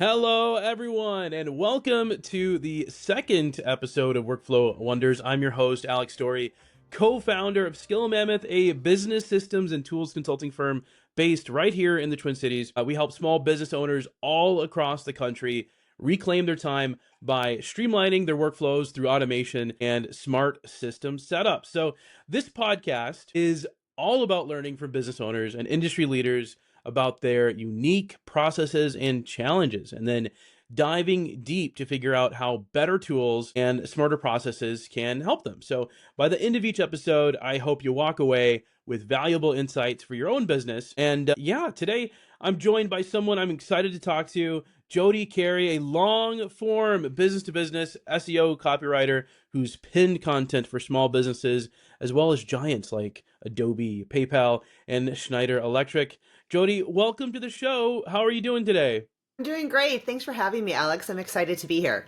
Hello, everyone, and welcome to the second episode of Workflow Wonders. I'm your host, Alex Story, co-founder of Skill Mammoth, a business systems and tools consulting firm based right here in the Twin Cities. We help small business owners all across the country reclaim their time by streamlining their workflows through automation and smart system setup. So this podcast is all about learning from business owners and industry leaders about their unique processes and challenges, and then diving deep to figure out how better tools and smarter processes can help them. So, by the end of each episode, I hope you walk away with valuable insights for your own business. And today I'm joined by someone I'm excited to talk to, Jody Carey, a long form business to business SEO copywriter who's pinned content for small businesses as well as giants like Adobe, PayPal, and Schneider Electric. Jody, welcome to the show. How are you doing today? I'm doing great. Thanks for having me, Alex. I'm excited to be here.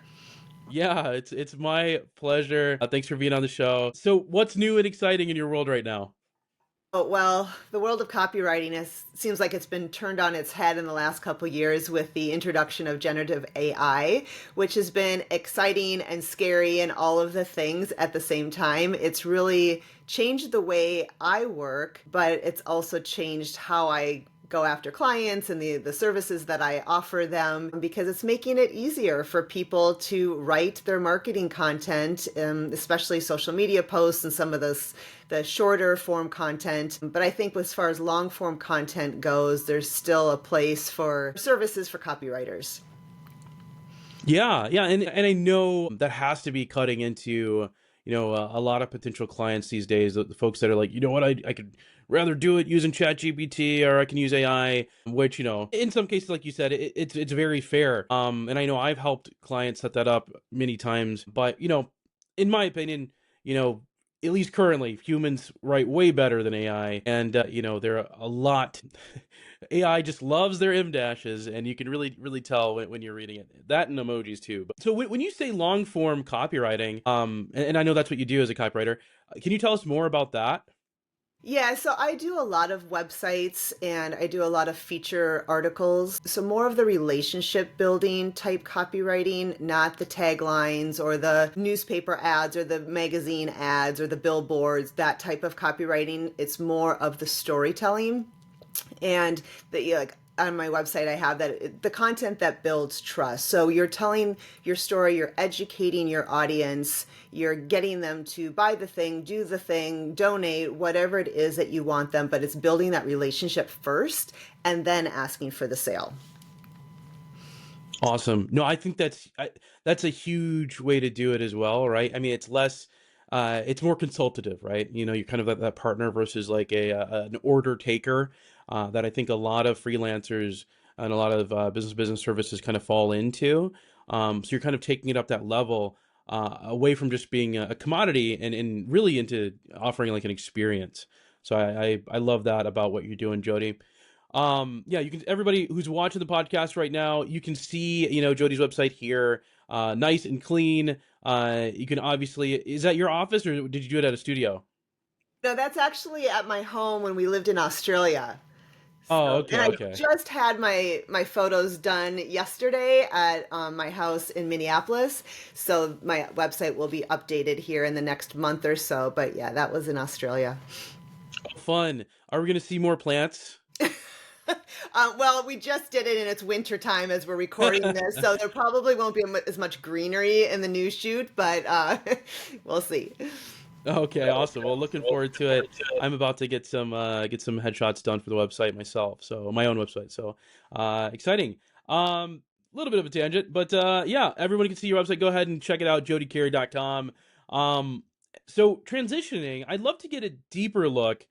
Yeah, it's my pleasure. Thanks for being on the show. So, what's new and exciting in your world right now? Oh, well, the world of copywriting seems like it's been turned on its head in the last couple of years with the introduction of generative AI, which has been exciting and scary and all of the things at the same time. It's really changed the way I work, but it's also changed how I go after clients and the services that I offer them, because it's making it easier for people to write their marketing content, especially social media posts and some of the shorter form content. But I think as far as long form content goes, there's still a place for services for copywriters. Yeah, and I know that has to be cutting into a lot of potential clients these days. The folks that are like, I could rather do it using ChatGPT or I can use AI, which in some cases, like you said, it's very fair. And I know I've helped clients set that up many times, but in my opinion, you know. At least currently, humans write way better than AI, and they're a lot. AI just loves their M dashes, and you can really tell when you're reading it. That and emojis too. But so when you say long form copywriting, and I know that's what you do as a copywriter, can you tell us more about that? Yeah, so I do a lot of websites and I do a lot of feature articles. So more of the relationship building type copywriting, not the taglines or the newspaper ads or the magazine ads or the billboards, that type of copywriting. It's more of the storytelling. And like on my website, I have the content that builds trust. So you're telling your story, you're educating your audience, you're getting them to buy the thing, do the thing, donate, whatever it is that you want them, but it's building that relationship first and then asking for the sale. Awesome. No, I think that's a huge way to do it as well, right? I mean, it's less, it's more consultative, right? You're kind of that partner versus like an order taker that I think a lot of freelancers and a lot of business services kind of fall into. So you're kind of taking it up that level away from just being a commodity and really into offering like an experience. So I love that about what you're doing, Jody. Yeah, you can, everybody who's watching the podcast right now, you can see, Jody's website here, nice and clean. You can obviously, is that your office or did you do it at a studio? No, that's actually at my home when we lived in Australia. Oh, So, and okay, I okay. just had my photos done yesterday at my house in Minneapolis. So my website will be updated here in the next month or so. But yeah, that was in Australia. Fun. Are we going to see more plants? Well, we just did it in its winter time as we're recording this, so there probably won't be as much greenery in the new shoot, but we'll see. Okay, awesome. Well, looking forward to it. I'm about to get some headshots done for the website myself, so my own website. So, exciting. A little bit of a tangent, but yeah, everyone can see your website. Go ahead and check it out, jodycarey.com. So transitioning, I'd love to get a deeper look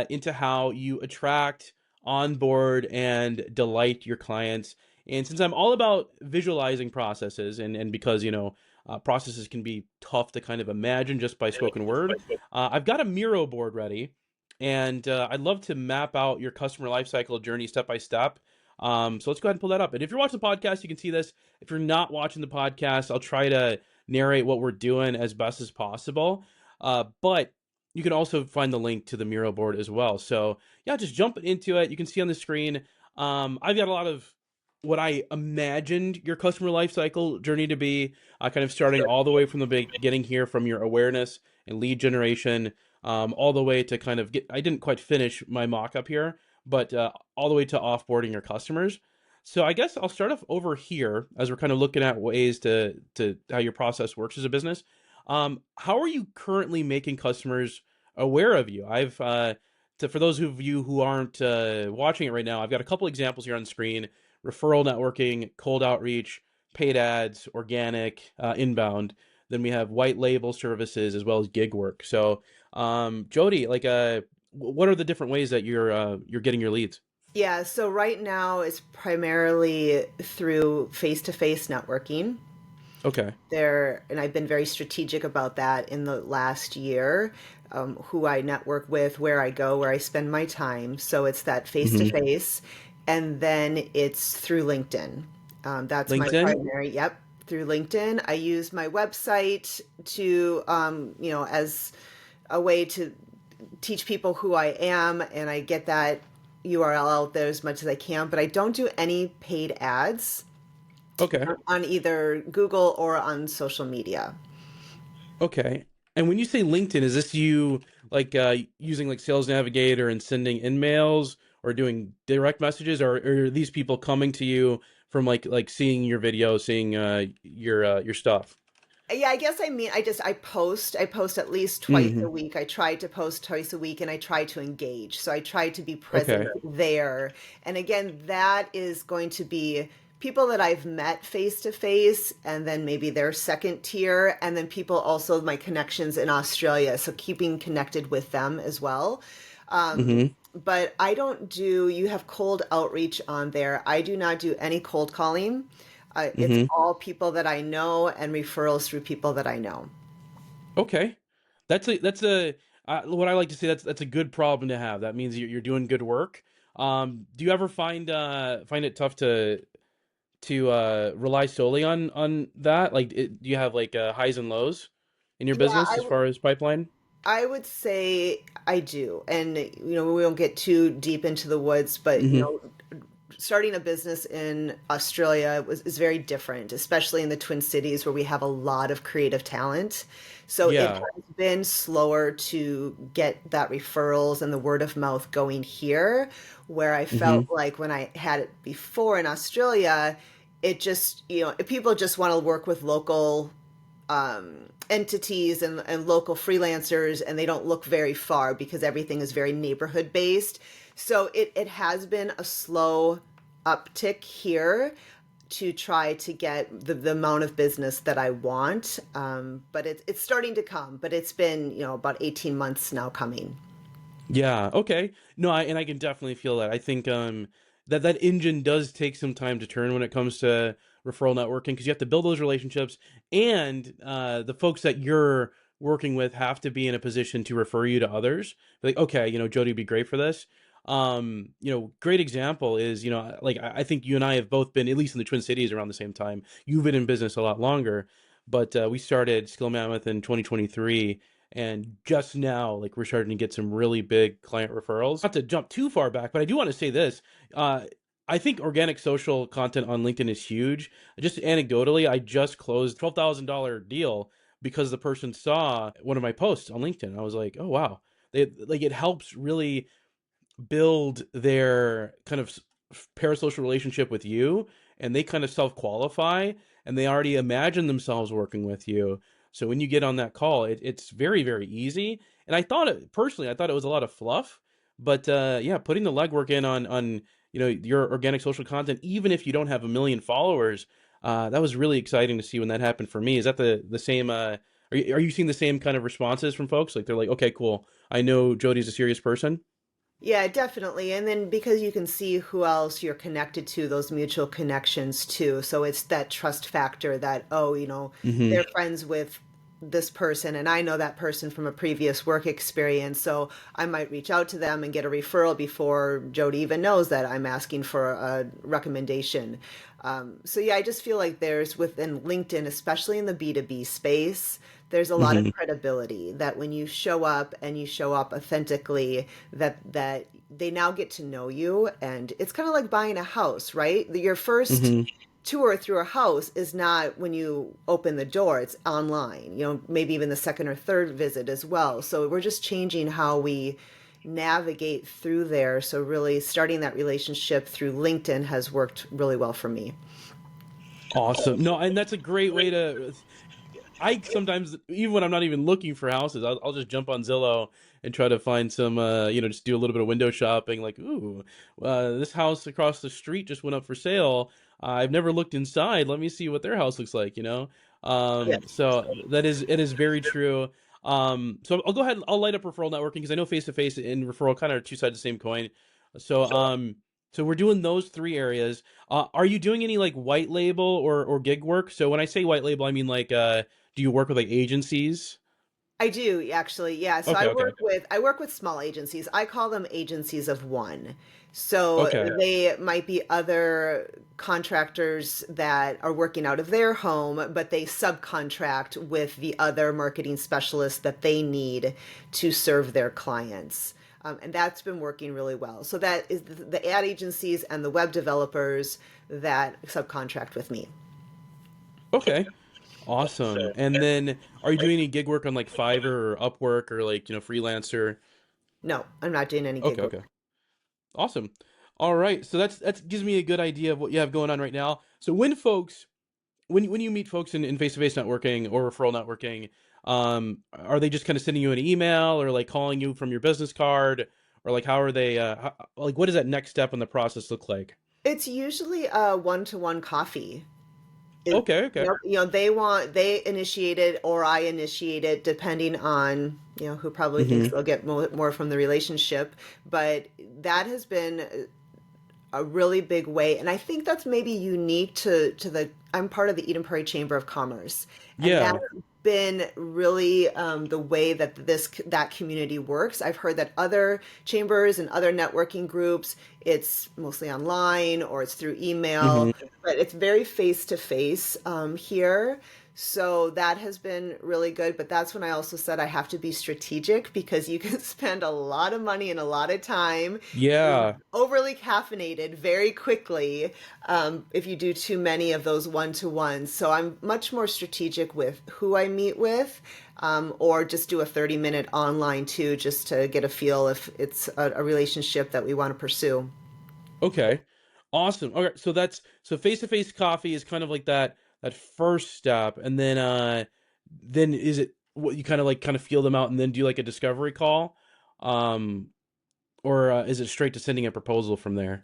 into how you attract, onboard, and delight your clients. And since I'm all about visualizing processes, and because processes can be tough to kind of imagine just by spoken word. I've got a Miro board ready, and I'd love to map out your customer lifecycle journey step by step. So let's go ahead and pull that up. And if you're watching the podcast, you can see this. If you're not watching the podcast, I'll try to narrate what we're doing as best as possible. But you can also find the link to the Miro board as well. So yeah, just jump into it. You can see on the screen. I've got a lot of what I imagined your customer lifecycle journey to be, kind of starting all the way from the beginning here, from your awareness and lead generation, all the way to kind of get. I didn't quite finish my mock up here, but all the way to offboarding your customers. So I guess I'll start off over here as we're kind of looking at ways to how your process works as a business. How are you currently making customers aware of you? For those of you who aren't watching it right now, I've got a couple examples here on the screen: referral networking, cold outreach, paid ads, organic, inbound. Then we have white label services as well as gig work. So, Jody, what are the different ways that you're getting your leads? Yeah, so right now it's primarily through face-to-face networking. Okay. And I've been very strategic about that in the last year, who I network with, where I go, where I spend my time. So it's that Hmm. face-to-face, and then it's through LinkedIn. That's my LinkedIn. primary, yep, through LinkedIn. I use my website to, as a way to teach people who I am, and I get that URL out there as much as I can, but I don't do any paid ads Okay. on either Google or on social media. Okay. And when you say LinkedIn, is this you using like Sales Navigator and sending in mails or doing direct messages, or are these people coming to you from like seeing your video, seeing your stuff? Yeah, I guess I post at least twice a Hmm. week. I try to post twice a week and I try to engage. So I try to be present Okay. there. And again, that is going to be people that I've met face to face, and then maybe their second tier, and then people also my connections in Australia. So keeping connected with them as well. Hmm. But I don't do, you have cold outreach on there. I do not do any cold calling. It's Hmm. all people that I know and referrals through people that I know. Okay. That's a what I like to say. That's a good problem to have. That means you're doing good work. Do you ever find it tough to rely solely on that? Do you have highs and lows in your Yeah, business as far as pipeline? I would say I do. And, we won't get too deep into the woods, but, Hmm. starting a business in Australia is very different, especially in the Twin Cities where we have a lot of creative talent. So it Yeah. has been slower to get that referrals and the word of mouth going here, where I felt Hmm. like when I had it before in Australia, it just, people just want to work with local entities and local freelancers, and they don't look very far because everything is very neighborhood based. So it has been a slow uptick here to try to get the amount of business that I want. But it's starting to come, but it's been, about 18 months now coming. Yeah. Okay. No, and I can definitely feel that. I think that engine does take some time to turn when it comes to referral networking, because you have to build those relationships, and the folks that you're working with have to be in a position to refer you to others. Like, okay, Jody would be great for this. Great example is, I think you and I have both been, at least in the Twin Cities, around the same time. You've been in business a lot longer, but we started Skill Mammoth in 2023, and just now, like, we're starting to get some really big client referrals. Not to jump too far back, but I do want to say this. Uh, I think organic social content on LinkedIn is huge. Just anecdotally, I just closed a $12,000 deal because the person saw one of my posts on LinkedIn. I was like, oh wow. It helps really build their kind of parasocial relationship with you, and they kind of self-qualify, and they already imagine themselves working with you. So when you get on that call, it's very, very easy. And I thought it was a lot of fluff, but yeah, putting the legwork in on your organic social content, even if you don't have a million followers, that was really exciting to see when that happened for me. Is that the same? Are you seeing the same kind of responses from folks? Like, they're like, okay, cool, I know Jody's a serious person. Yeah, definitely. And then because you can see who else you're connected to, those mutual connections too. So it's that trust factor that, oh, Hmm. they're friends with this person and I know that person from a previous work experience. So I might reach out to them and get a referral before Jody even knows that I'm asking for a recommendation. So yeah, I just feel like there's within LinkedIn, especially in the B2B space, there's a lot of Hmm. credibility that when you show up and you show up authentically, that they now get to know you. And it's kind of like buying a house, right? Your first Hmm. tour through a house is not when you open the door, it's online, maybe even the second or third visit as well. So we're just changing how we navigate through there. So really starting that relationship through LinkedIn has worked really well for me. Awesome. No, and that's a great way to. I sometimes, even when I'm not even looking for houses, I'll just jump on Zillow and try to find some, just do a little bit of window shopping. Like, ooh, this house across the street just went up for sale. I've never looked inside. Let me see what their house looks like. Yes. So it is very true. So I'll go ahead. I'll light up referral networking because I know face to face and referral kind of are two sides of the same coin. So so we're doing those three areas. Are you doing any like white label or gig work? So when I say white label, I mean like do you work with like agencies? I do actually. Yeah. So Okay, okay, I work with small agencies. I call them agencies of one. So okay. they might be other contractors that are working out of their home, but they subcontract with the other marketing specialists that they need to serve their clients. And that's been working really well. So that is the ad agencies and the web developers that subcontract with me. Okay. Awesome. And then are you doing any gig work on like Fiverr or Upwork or like, freelancer? No, I'm not doing any Okay, gig okay. work. Awesome. All right. So that gives me a good idea of what you have going on right now. So when you meet folks in face-to-face networking or referral networking, are they just kind of sending you an email or like calling you from your business card or like how are they like what does that next step in the process look like? It's usually a one-to-one coffee. It, Okay, okay. they initiate it or I initiate it, depending on, who probably thinks Hmm. they'll get more from the relationship. But that has been a really big way, and I think that's maybe unique to the. I'm part of the Eden Prairie Chamber of Commerce, and that's Yeah. been really the way that that community works. I've heard that other chambers and other networking groups, it's mostly online or it's through email, Hmm. but it's very face to face here. So that has been really good. But that's when I also said I have to be strategic because you can spend a lot of money and a lot of time Yeah. overly caffeinated very quickly if you do too many of those one-to-ones. So I'm much more strategic with who I meet with, or just do a 30-minute online too, just to get a feel if it's a relationship that we want to pursue. Okay. Awesome. Okay, so that's so face-to-face coffee is kind of like that first step and then is it what you kind of feel them out and then do like a discovery call? Um or is it straight to sending a proposal from there?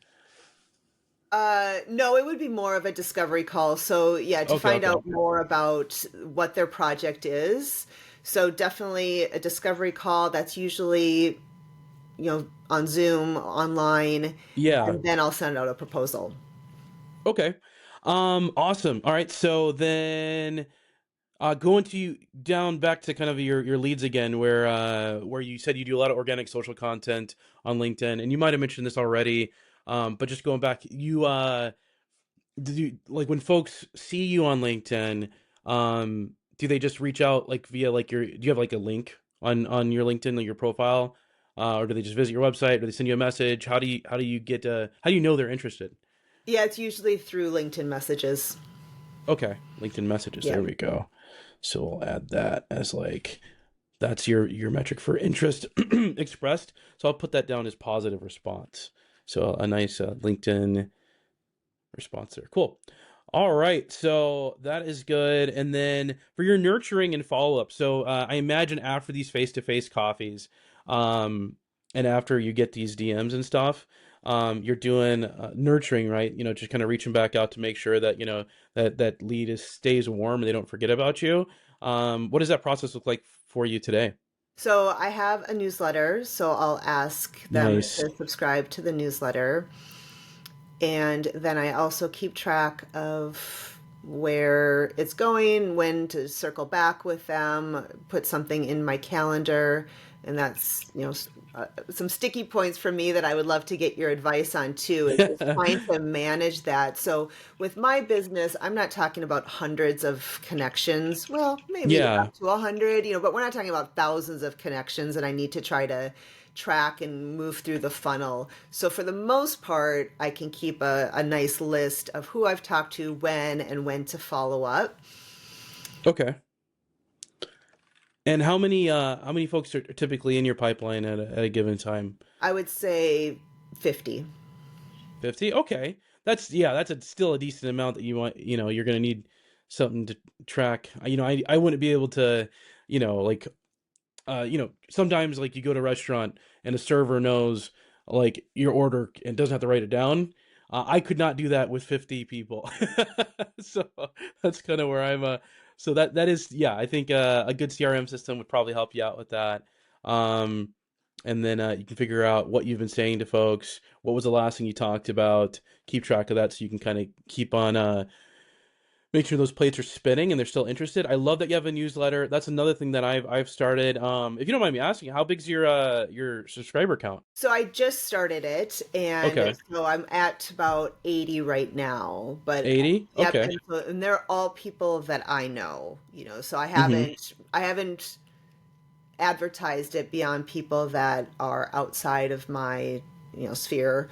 No, it would be more of a discovery call. So, yeah, to Okay, find okay. out more about what their project is. So, definitely a discovery call that's usually, on Zoom, online, Yeah. and then I'll send out a proposal. Okay. Awesome. All right. So then going to down back to kind of your leads again, where you said you do a lot of organic social content on LinkedIn, and you might have mentioned this already, but just going back, do you like when folks see you on LinkedIn, do they just reach out like via like do you have like a link on your LinkedIn, like your profile, or do they just visit your website? Do they send you a message? How do you get how do you know they're interested? Yeah, it's usually through LinkedIn messages. Okay, LinkedIn messages. Yeah. There we go. So we'll add that as like that's your metric for interest expressed. So I'll put that down as positive response. So a nice LinkedIn response there. Cool. All right, so that is good. And then for your nurturing and follow up, so I imagine after these face to face coffees, um, and after you get these DMs and stuff, you're doing nurturing, right? Just kind of reaching back out to make sure that that lead stays warm and they don't forget about you. What does that process look like for you today? So I have a newsletter, so I'll ask them Nice. to subscribe to the newsletter. And then I also keep track of where it's going, when to circle back with them, put something in my calendar And that's, some sticky points for me that I would love to get your advice on too, is just trying to manage that. So with my business, I'm not talking about hundreds of connections. Well, maybe Yeah. up to 100, but we're not talking about thousands of connections that I need to try to track and move through the funnel. So for the most part, I can keep a nice list of who I've talked to, when, and when to follow up. Okay. And how many folks are typically in your pipeline at a given time? I would say 50. 50? Okay. That's still a decent amount that you want, you're going to need something to track. I wouldn't be able to, like, sometimes like you go to a restaurant and a server knows like your order and doesn't have to write it down. I could not do that with 50 people. So that's kind of where so that is, yeah, I think a good CRM system would probably help you out with that. Um, and then you can figure out what you've been saying to folks. What was the last thing you talked about? Keep track of that so you can kind of keep on make sure those plates are spinning and they're still interested. I love that you have a newsletter. That's another thing that I've started. If you don't mind me asking, how big's your subscriber count? So I just started it, and Okay, so I'm at about 80 right now. But 80. yep, Okay. and they're all people that I know. So Mm-hmm. I haven't advertised it beyond people that are outside of my sphere.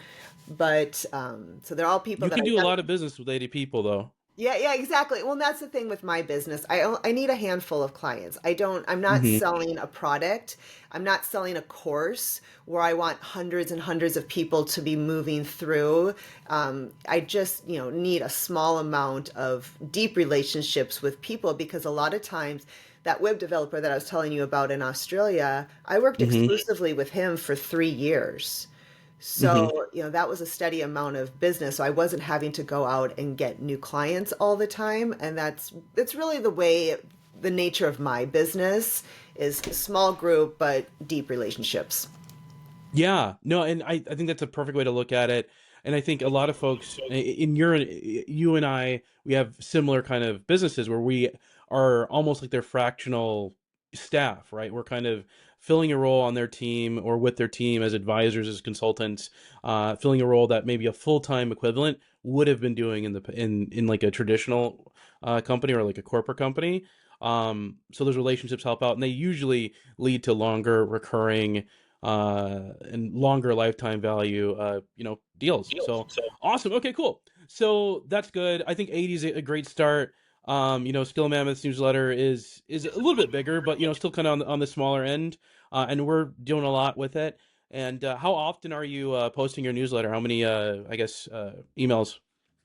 But so they're all people You that can I do a know. lot of business with 80 people though. Yeah, yeah, exactly. Well, that's the thing with my business. I need a handful of clients. I'm not Mm-hmm. selling a product. I'm not selling a course where I want hundreds and hundreds of people to be moving through. I just, need a small amount of deep relationships with people, because a lot of times that web developer that I was telling you about in Australia, I worked Mm-hmm. exclusively with him for 3 years. Mm-hmm. So, that was a steady amount of business. So I wasn't having to go out and get new clients all the time. And that's really the nature of my business is a small group, but deep relationships. Yeah, no, and I think that's a perfect way to look at it. And I think a lot of folks you and I, we have similar kind of businesses where we are almost like their fractional staff, right? We're kind of filling a role on their team or with their team as advisors, as consultants, filling a role that maybe a full-time equivalent would have been doing in like a traditional company or like a corporate company. So those relationships help out, and they usually lead to longer recurring and longer lifetime value, deals. So awesome. Okay, cool. So that's good. I think 80 is a great start. Skill Mammoth's newsletter is a little bit bigger, but still kind of on the smaller end. And we're doing a lot with it. And how often are you posting your newsletter? How many, emails?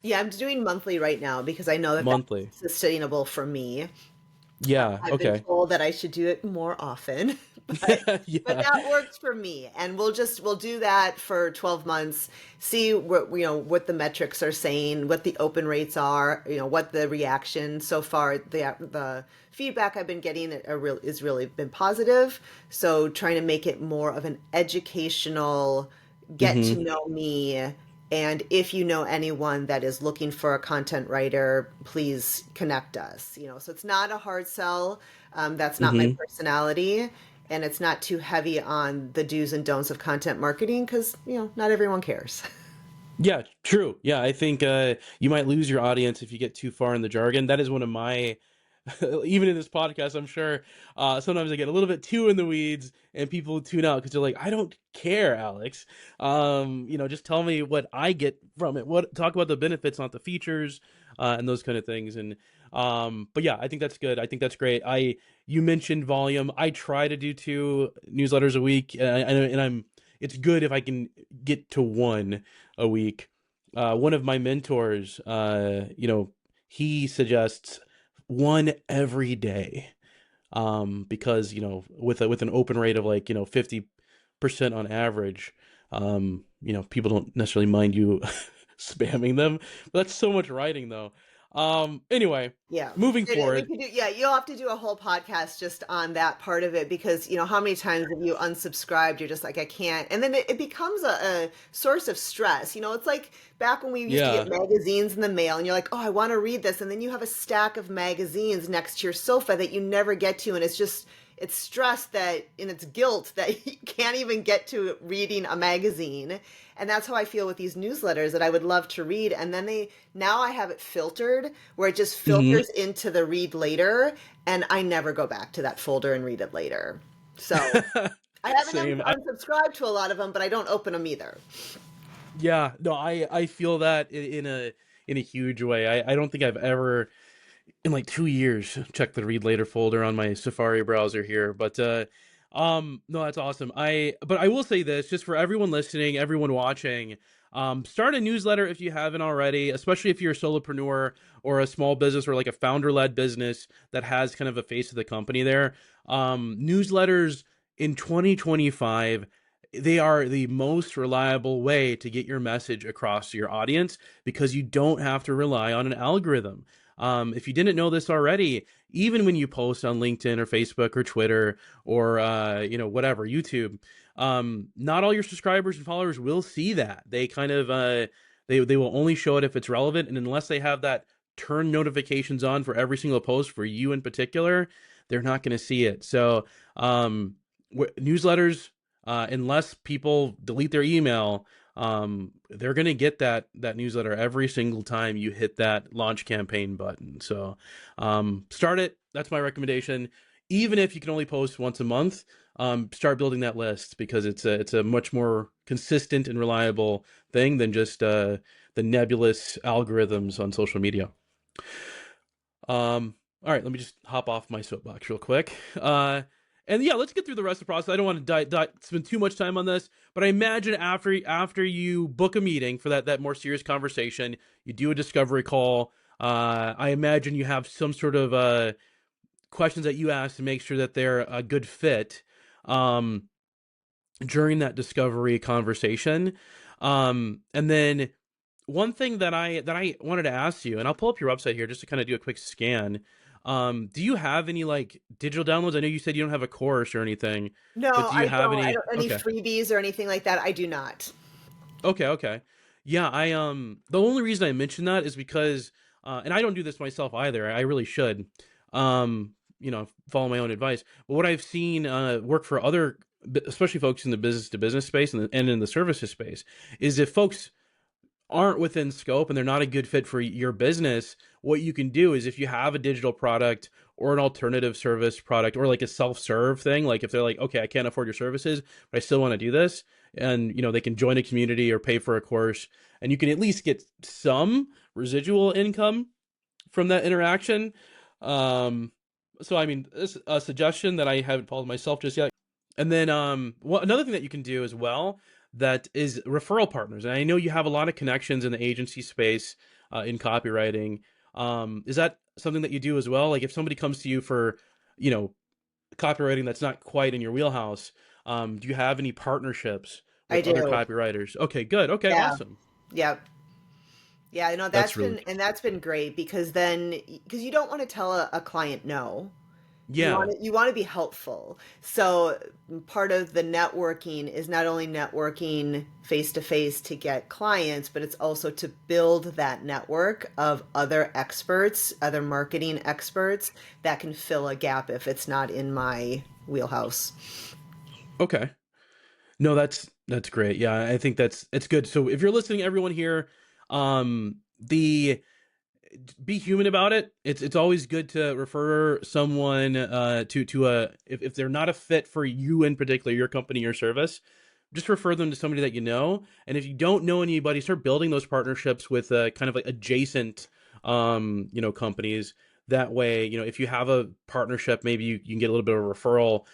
Yeah, I'm doing monthly right now because I know that Monthly. that's sustainable for me. Yeah. I've been Okay. told that I should do it more often, but Yeah. that works for me. And we'll do that for 12 months, see what the metrics are saying, what the open rates are, what the reaction so far, the feedback I've been getting is really been positive. So trying to make it more of an educational get to Hmm. know me. And if you know anyone that is looking for a content writer, please connect us. So it's not a hard sell. That's not my Hmm. personality. And it's not too heavy on the do's and don'ts of content marketing because, not everyone cares. Yeah, true. Yeah, I think you might lose your audience if you get too far in the jargon. That is one of my, even in this podcast, I'm sure sometimes I get a little bit too in the weeds and people tune out because they're like, I don't care, Alex. Just tell me what I get from it. Talk about the benefits, not the features, and those kind of things. And but yeah, I think that's good. I think that's great. You mentioned volume. I try to do 2 newsletters a week, and I'm it's good if I can get to one a week. One of my mentors, he suggests one every day, because with an open rate of like 50% on average, people don't necessarily mind you spamming them. But that's so much writing though. Anyway, Yeah. moving We forward. could do, yeah, you'll have to do a whole podcast just on that part of it because, how many times have you unsubscribed? You're just like, I can't. And then it becomes a source of stress. It's like back when we used to get Yeah. magazines in the mail and you're like, oh, I want to read this. And then you have a stack of magazines next to your sofa that you never get to. And it's stress that, and it's guilt that you can't even get to reading a magazine. And that's how I feel with these newsletters that I would love to read. And then now I have it filtered where it just Hmm. filters into the read later. And I never go back to that folder and read it later. So I haven't Same. unsubscribed to a lot of them, but I don't open them either. Yeah, no, I feel that in a huge way. I don't think I've ever in like 2 years checked the read later folder on my Safari browser here. But no, that's awesome. But I will say this, just for everyone listening, everyone watching, start a newsletter if you haven't already, especially if you're a solopreneur or a small business or like a founder-led business that has kind of a face of the company there. Newsletters in 2025, they are the most reliable way to get your message across to your audience because you don't have to rely on an algorithm. If you didn't know this already, even when you post on LinkedIn or Facebook or Twitter or whatever, YouTube, not all your subscribers and followers will see that. They kind of they will only show it if it's relevant, and unless they have that turn notifications on for every single post for you in particular, they're not going to see it. So newsletters, unless people delete their email, they're going to get that newsletter every single time you hit that launch campaign button. So start it. That's my recommendation. Even if you can only post once a month, start building that list because it's a much more consistent and reliable thing than just the nebulous algorithms on social media. All right, let me just hop off my soapbox real quick. And yeah, let's get through the rest of the process. I don't want to spend too much time on this, but I imagine after you book a meeting for that more serious conversation, you do a discovery call. I imagine you have some sort of questions that you ask to make sure that they're a good fit during that discovery conversation. And then one thing that I wanted to ask you, and I'll pull up your website here just to kind of do a quick scan. Do you have any like digital downloads? I know you said you don't have a course or anything, No, but do you I have don't. I any? don't any Okay. freebies or anything like that. I do not. Okay. Yeah, the only reason I mention that is because and I don't do this myself either. I really should. Follow my own advice. But what I've seen work for other, especially folks in the business to business space and in the services space, is if folks aren't within scope and they're not a good fit for your business, what you can do is if you have a digital product or an alternative service product or like a self-serve thing, like if they're like, okay, I can't afford your services, but I still want to do this, and they can join a community or pay for a course, and you can at least get some residual income from that interaction. So I mean, this is a suggestion that I haven't followed myself just yet. And then another thing that you can do as well that is referral partners. And I know you have a lot of connections in the agency space in copywriting. Is that something that you do as well? Like if somebody comes to you for, copywriting that's not quite in your wheelhouse, do you have any partnerships I with other do. copywriters? Okay, good. Okay, Yeah. awesome. Yep. Yeah, That's really that's been great because because you don't want to tell a client no. yeah. You want to be helpful. So part of the networking is not only networking face to face to get clients, but it's also to build that network of other experts, other marketing experts that can fill a gap if it's not in my wheelhouse. Okay. No, that's great. Yeah, I think it's good. So if you're listening, everyone here, the be human about it. It's always good to refer someone to a if they're not a fit for you in particular, your company or service, just refer them to somebody that you know. And if you don't know anybody, start building those partnerships with kind of like adjacent companies. That way, if you have a partnership, maybe you can get a little bit of a referral.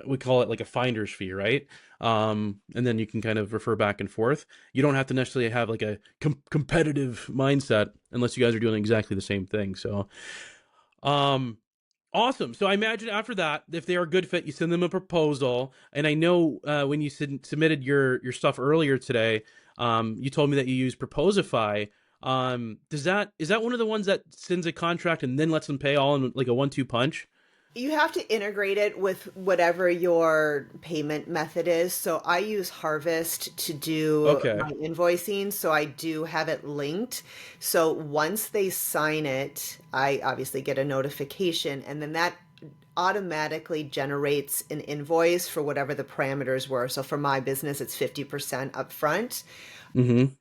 We call it like a finder's fee, right? And then you can kind of refer back and forth. You don't have to necessarily have like a competitive mindset unless you guys are doing exactly the same thing. So, awesome. So I imagine after that, if they are a good fit, you send them a proposal. And I know when you submitted your stuff earlier today, you told me that you use Proposify. Is that one of the ones that sends a contract and then lets them pay all in like a 1-2 punch? You have to integrate it with whatever your payment method is. So I use Harvest to do Okay. my invoicing. So I do have it linked. So once they sign it, I obviously get a notification, and then that automatically generates an invoice for whatever the parameters were. So for my business, it's 50% upfront. Mm-hmm.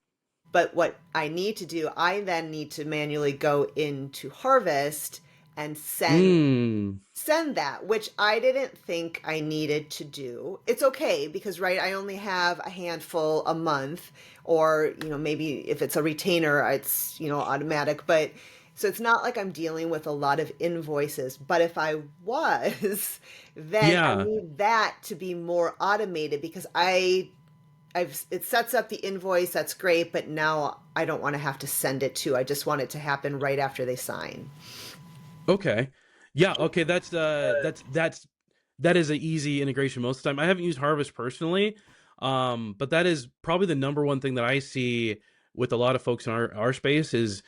But what I need to do, I then need to manually go into Harvest and send that, which I didn't think I needed to do. It's okay because, right, I only have a handful a month, or, maybe if it's a retainer, it's, automatic. But so it's not like I'm dealing with a lot of invoices. But if I was, then I Yeah. need that to be more automated because it sets up the invoice. That's great. But now I don't want to have to send it to, I just want it to happen right after they sign. Okay. Yeah, okay, that is an easy integration most of the time. I haven't used Harvest personally, but that is probably the number one thing that I see with a lot of folks in our space is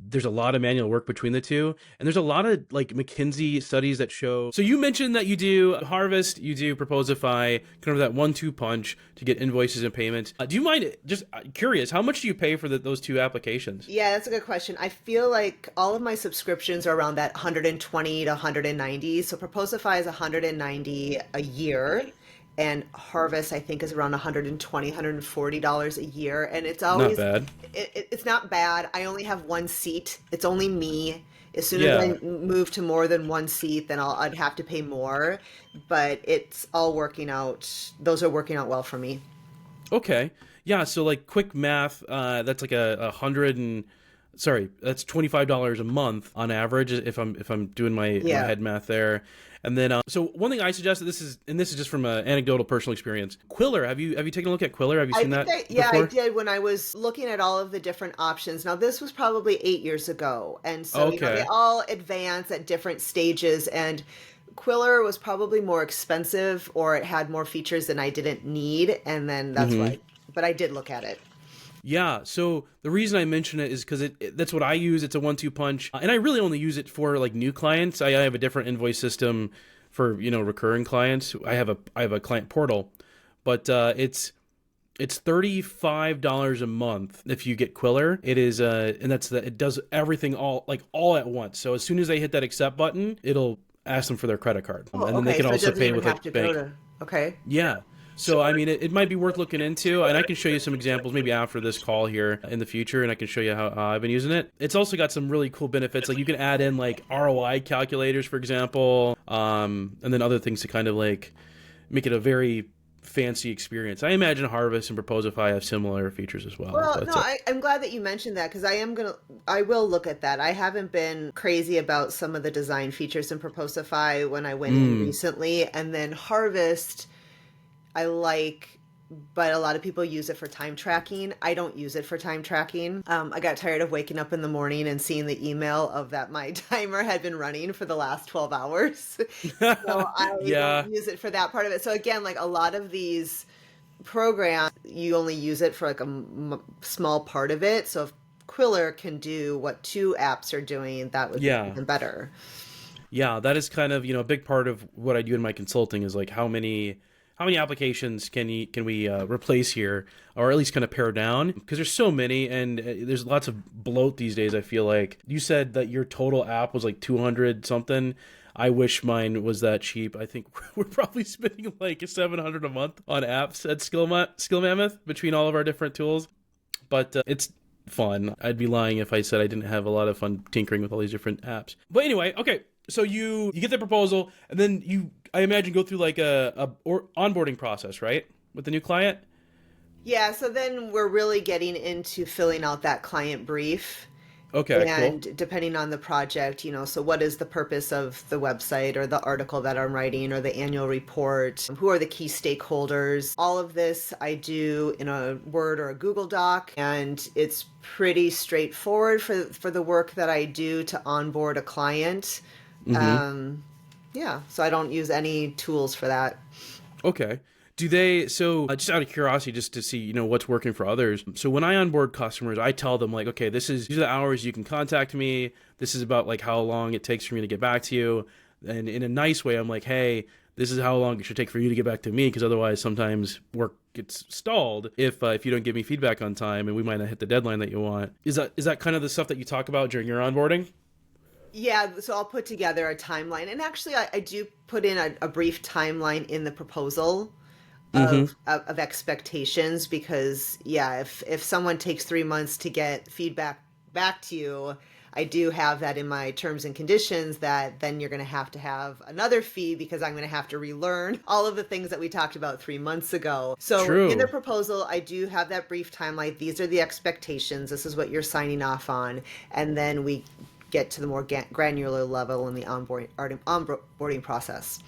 there's a lot of manual work between the two, and there's a lot of like McKinsey studies that show. So you mentioned that you do Harvest, you do Proposify, kind of that 1-2 punch to get invoices and payments. Do you mind, just curious, how much do you pay for those two applications? Yeah, that's a good question. I feel like all of my subscriptions are around that 120 to 190. So Proposify is 190 a year, and Harvest I think is around 120, $140 a year. And it's Not always bad. it's not bad. I only have one seat. It's only me. As soon as Yeah. I move to more than one seat, then I'd have to pay more. But it's all working out. Those are working out well for me. Okay. Yeah, so like quick math, that's like a hundred and sorry, that's $25 a month on average if I'm doing my Yeah. head math there. And then so one thing I suggested, this is just from an anecdotal personal experience. Quiller, have you taken a look at Quiller? Have you I seen think that I before? did when I was looking at all of the different options. Now, this was probably 8 years ago. And so, they Okay. all advance at different stages. And Quiller was probably more expensive or it had more features than I didn't need. And then that's Mm-hmm. why, but I did look at it. Yeah, so the reason I mention it is because that's what I use. It's a 1-2 punch, and I really only use it for like new clients. I have a different invoice system for recurring clients. I have a client portal, but it's $35 a month if you get Quiller. It is and it does everything all at once. So as soon as they hit that accept button, it'll ask them for their credit card, Oh, and then they okay. can So it also doesn't pay even with have like to go bank. to, okay. Yeah. So, I mean, it might be worth looking into, and I can show you some examples maybe after this call here in the future, and I can show you how I've been using it. It's also got some really cool benefits. Like you can add in like ROI calculators, for example, and then other things to kind of like make it a very fancy experience. I imagine Harvest and Proposify have similar features as well. Well, no, But I'm glad that you mentioned that because I will look at that. I haven't been crazy about some of the design features in Proposify when I went in mm, recently. And then Harvest, I like, but a lot of people use it for time tracking. I don't use it for time tracking. I got tired of waking up in the morning and seeing the email of that my timer had been running for the last 12 hours. So I yeah, don't use it for that part of it. So again, like a lot of these programs, you only use it for like a small part of it. So if Quiller can do what two apps are doing, that would be yeah. even better. Yeah, that is kind of, a big part of what I do in my consulting is like how many applications can we replace here, or at least kind of pare down, because there's so many, and there's lots of bloat these days. I feel like you said that your total app was like 200 something. I wish mine was that cheap. I think we're probably spending like 700 a month on apps at Skill Mammoth between all of our different tools, but it's fun. I'd be lying if I said I didn't have a lot of fun tinkering with all these different apps. But anyway, okay. So you get the proposal, and then I imagine go through like a onboarding process, right, with the new client. Yeah, so then we're really getting into filling out that client brief. Okay, cool. And depending on the project, so what is the purpose of the website or the article that I'm writing or the annual report? Who are the key stakeholders? All of this I do in a Word or a Google Doc, and it's pretty straightforward for the work that I do to onboard a client. Mm-hmm. Yeah, so I don't use any tools for that. Okay. Do they, so just out of curiosity, just to see, what's working for others. So when I onboard customers, I tell them like, okay, these are the hours you can contact me. This is about like how long it takes for me to get back to you. And in a nice way, I'm like, hey, this is how long it should take for you to get back to me. Because otherwise sometimes work gets stalled if you don't give me feedback on time, and we might not hit the deadline that you want. Is that kind of the stuff that you talk about during your onboarding? Yeah, so I'll put together a timeline. And actually, I do put in a brief timeline in the proposal Mm-hmm. of expectations because, yeah, if someone takes 3 months to get feedback back to you, I do have that in my terms and conditions that then you're going to have another fee because I'm going to have to relearn all of the things that we talked about 3 months ago. So in the True. proposal, I do have that brief timeline. These are the expectations. This is what you're signing off on. And then we get to the more granular level in the onboarding process.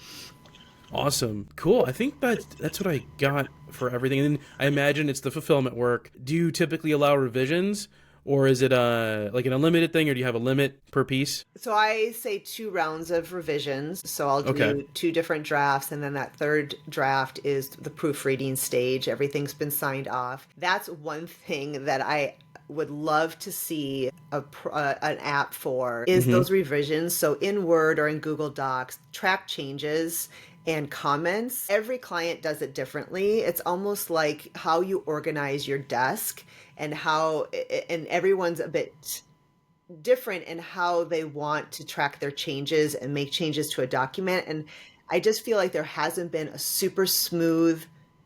Awesome. Cool. I think that's what I got for everything. And then I imagine it's the fulfillment work. Do you typically allow revisions, or is it like an unlimited thing, or do you have a limit per piece? So I say 2 rounds of revisions. So I'll Okay. do 2 different drafts, and then that third draft is the proofreading stage. Everything's been signed off. That's one thing that I would love to see an app for is Mm-hmm. those revisions. So in Word or in Google Docs, track changes and comments. Every client does it differently. It's almost like how you organize your desk and and everyone's a bit different in how they want to track their changes and make changes to a document. And I just feel like there hasn't been a super smooth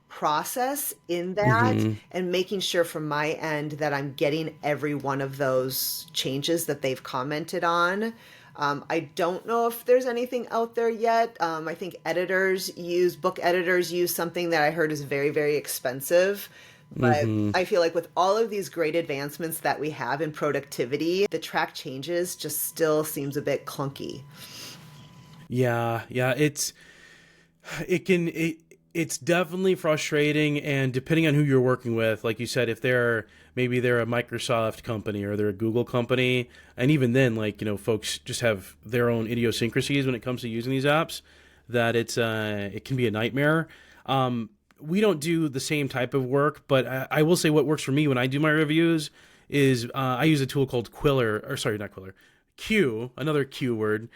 process in that Mm-hmm. and making sure from my end that I'm getting every one of those changes that they've commented on. I don't know if there's anything out there yet. I think book editors use something that I heard is very, very expensive. But Mm-hmm. I feel like with all of these great advancements that we have in productivity, the track changes just still seems a bit clunky. Yeah. Yeah. It's definitely frustrating, and depending on who you're working with, like you said, if maybe they're a Microsoft company or they're a Google company, and even then, like, folks just have their own idiosyncrasies when it comes to using these apps, that it can be a nightmare. We don't do the same type of work, but I will say what works for me when I do my reviews is I use a tool called Quiller, or sorry, not Quiller, Q, another Q word.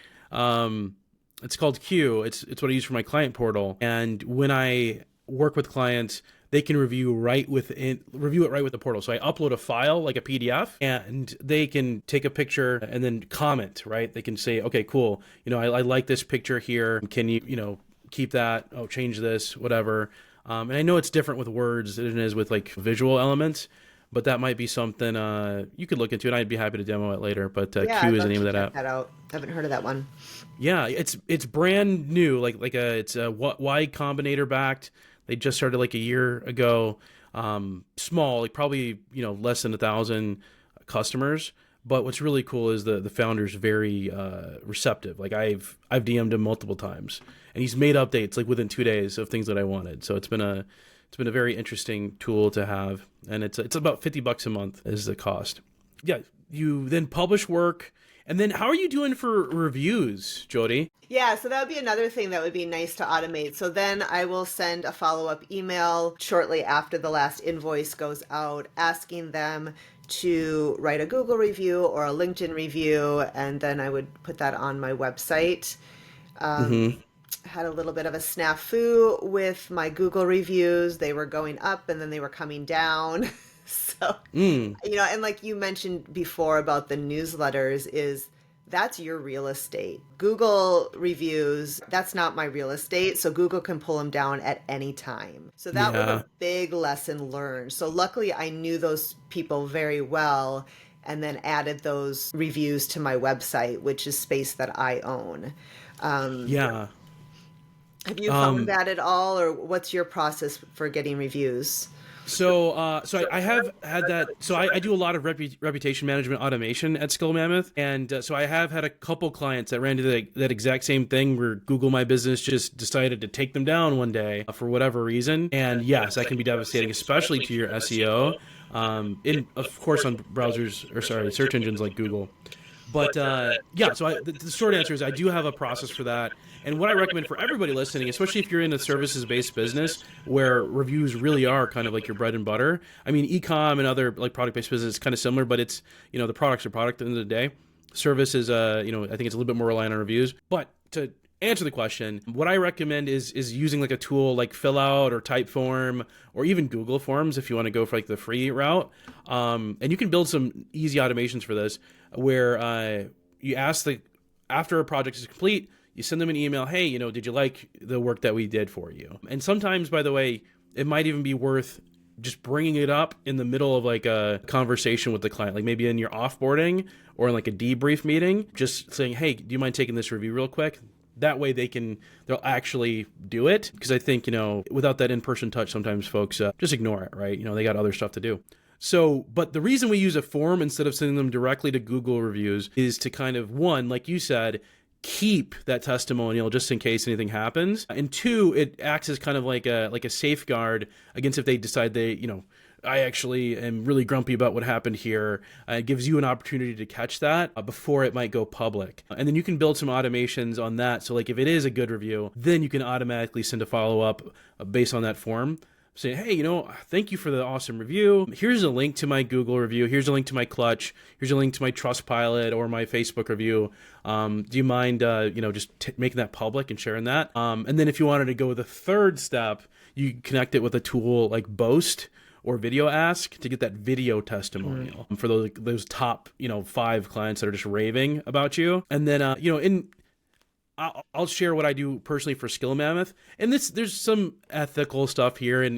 It's called Q. It's what I use for my client portal. And when I work with clients, they can review it right with the portal. So I upload a file like a PDF, and they can take a picture and then comment. Right? They can say, okay, cool. I like this picture here. Can you keep that? Oh, change this, whatever. And I know it's different with words than it is with like visual elements, but that might be something you could look into, and I'd be happy to demo it later. But Yeah, Q I'd is the love name to of that check app. that out. I haven't heard of that one. Yeah, it's brand new, it's a Y Combinator backed. They just started like a year ago. Small, like probably less than 1,000 customers. But what's really cool is the founder's very receptive. Like I've DM'd him multiple times, and he's made updates like within 2 days of things that I wanted. So it's been a very interesting tool to have, and it's about $50 a month is the cost. Yeah, you then publish work. And then how are you doing for reviews, Jody? Yeah, so that would be another thing that would be nice to automate. So then I will send a follow-up email shortly after the last invoice goes out, asking them to write a Google review or a LinkedIn review, and then I would put that on my website. Mm-hmm. Had a little bit of a snafu with my Google reviews. They were going up and then they were coming down. So, Mm. and like you mentioned before about the newsletters, that's your real estate. Google reviews, that's not my real estate. So Google can pull them down at any time. So that was Yeah. a big lesson learned. So luckily I knew those people very well and then added those reviews to my website, which is space that I own. Yeah. Have you found Um, that at all, or what's your process for getting reviews? so I have had that. So I do a lot of reputation management automation at Skill Mammoth, and so I have had a couple clients that ran into that exact same thing where Google My Business just decided to take them down one day for whatever reason. And yes, that can be devastating, especially to your SEO. Of course on browsers, or sorry, search engines like Google. But yeah, so the short answer is I do have a process for that. And what I recommend for everybody listening, especially if you're in a services-based business where reviews really are kind of like your bread and butter. I mean, e-com and other like product-based business is kind of similar, but it's, the product's a product at the end of the day. Service is, I think it's a little bit more reliant on reviews. But to answer the question, what I recommend is using like a tool like Fillout or Typeform or even Google Forms if you want to go for like the free route. And you can build some easy automations for this where you ask the after a project is complete, you send them an email. Hey, did you like the work that we did for you? And sometimes, by the way, it might even be worth just bringing it up in the middle of like a conversation with the client, like maybe in your offboarding or in like a debrief meeting, just saying, hey, do you mind taking this review real quick? That way they'll actually do it. Because I think, without that in-person touch, sometimes folks just ignore it, right? They got other stuff to do. So, but the reason we use a form instead of sending them directly to Google reviews is to kind of, one, like you said, keep that testimonial just in case anything happens. And two, it acts as kind of like a safeguard against if they decide I actually am really grumpy about what happened here. It gives you an opportunity to catch that before it might go public. And then you can build some automations on that. So like if it is a good review, then you can automatically send a follow-up based on that form. Say, hey, thank you for the awesome review. Here's a link to my Google review. Here's a link to my Clutch. Here's a link to my Trustpilot or my Facebook review. Do you mind, just making that public and sharing that? And then if you wanted to go the third step, you connect it with a tool like Boast or Video Ask to get that video testimonial for those top, 5 clients that are just raving about you. And then, I'll share what I do personally for Skill Mammoth. And there's some ethical stuff here. And,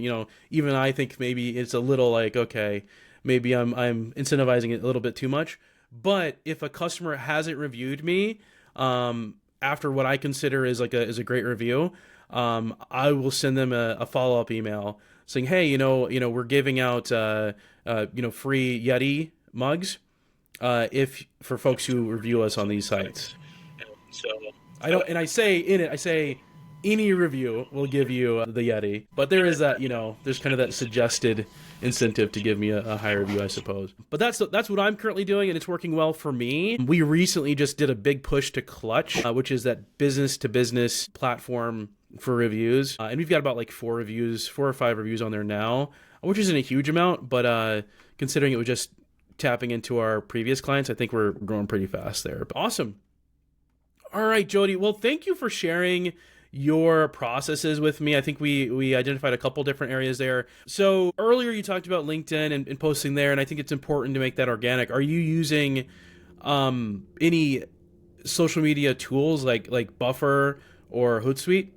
even I think maybe it's a little like, okay, maybe I'm incentivizing it a little bit too much. But if a customer hasn't reviewed me after what I consider is a great review, I will send them a follow-up email saying, hey, we're giving out, free Yeti mugs if for folks who review us on these sites. So I say any review will give you the Yeti, but there is that, there's kind of that suggested incentive to give me a higher review, I suppose. But that's what I'm currently doing, and it's working well for me. We recently just did a big push to Clutch, which is that business to business platform for reviews. And we've got about like 4 or 5 reviews on there now, which isn't a huge amount, but considering it was just tapping into our previous clients, I think we're growing pretty fast there. But awesome. All right, Jody. Well, thank you for sharing your processes with me. I think we identified a couple different areas there. So earlier you talked about LinkedIn and posting there, and I think it's important to make that organic. Are you using any social media tools like Buffer or Hootsuite?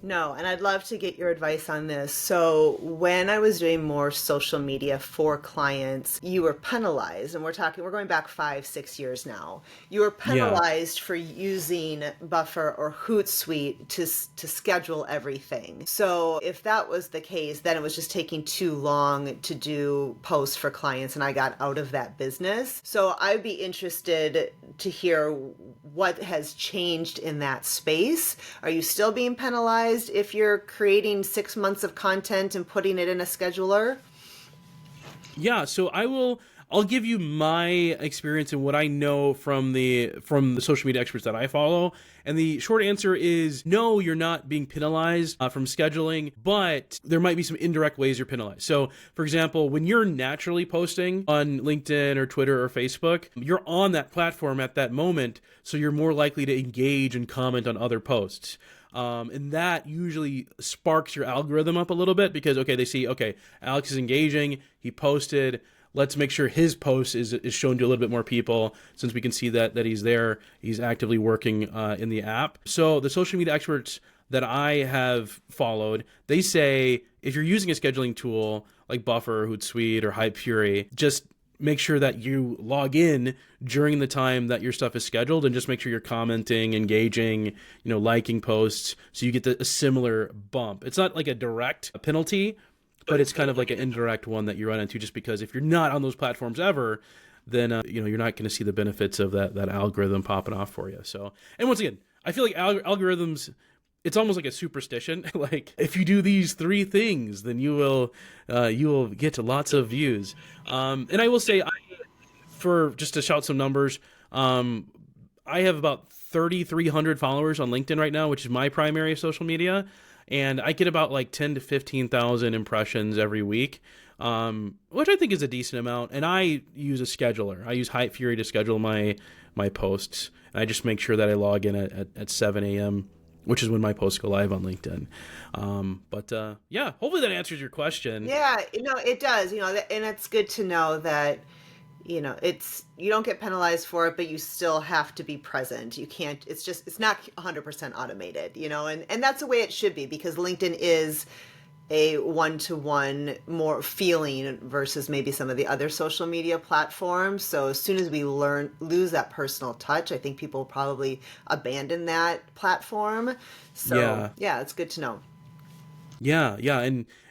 No, and I'd love to get your advice on this. So when I was doing more social media for clients, you were penalized, and we're going back 5-6 years now. You were penalized for using Buffer or Hootsuite to schedule everything. So if that was the case, then it was just taking too long to do posts for clients, and I got out of that business. So I'd be interested to hear what has changed in that space. Are you still being penalized if you're creating 6 months of content and putting it in a scheduler? Yeah, so I'll give you my experience and what I know from the social media experts that I follow. And the short answer is no, you're not being penalized from scheduling, but there might be some indirect ways you're penalized. So for example, when you're naturally posting on LinkedIn or Twitter or Facebook, you're on that platform at that moment, so you're more likely to engage and comment on other posts. And that usually sparks your algorithm up a little bit because, okay, they see, okay, Alex is engaging, he posted, let's make sure his post is shown to a little bit more people since we can see that he's there, he's actively working in the app. So the social media experts that I have followed, they say if you're using a scheduling tool like Buffer, Hootsuite, or Hypefury, just make sure that you log in during the time that your stuff is scheduled and just make sure you're commenting, engaging, liking posts so you get a similar bump. It's not like a direct penalty, but it's kind of like an indirect one that you run into just because if you're not on those platforms ever, then you're not going to see the benefits of that algorithm popping off for you. So, and once again, I feel like algorithms, it's almost like a superstition. Like if you do these 3 things, then you will get lots of views. And I will say, for just to shout some numbers, I have about 3,300 followers on LinkedIn right now, which is my primary social media, and I get about like 10 to 15,000 impressions every week, which I think is a decent amount. And I use a scheduler. I use Hypefury to schedule my posts, and I just make sure that I log in at 7 a.m. which is when my posts go live on LinkedIn. But hopefully that answers your question. Yeah, it does, and it's good to know that, you don't get penalized for it, but you still have to be present. You can't, it's not 100% automated, and that's the way it should be, because LinkedIn is a one-to-one more feeling versus maybe some of the other social media platforms. So as soon as we lose that personal touch, I think people will probably abandon that platform. So yeah, it's good to know. Yeah, yeah,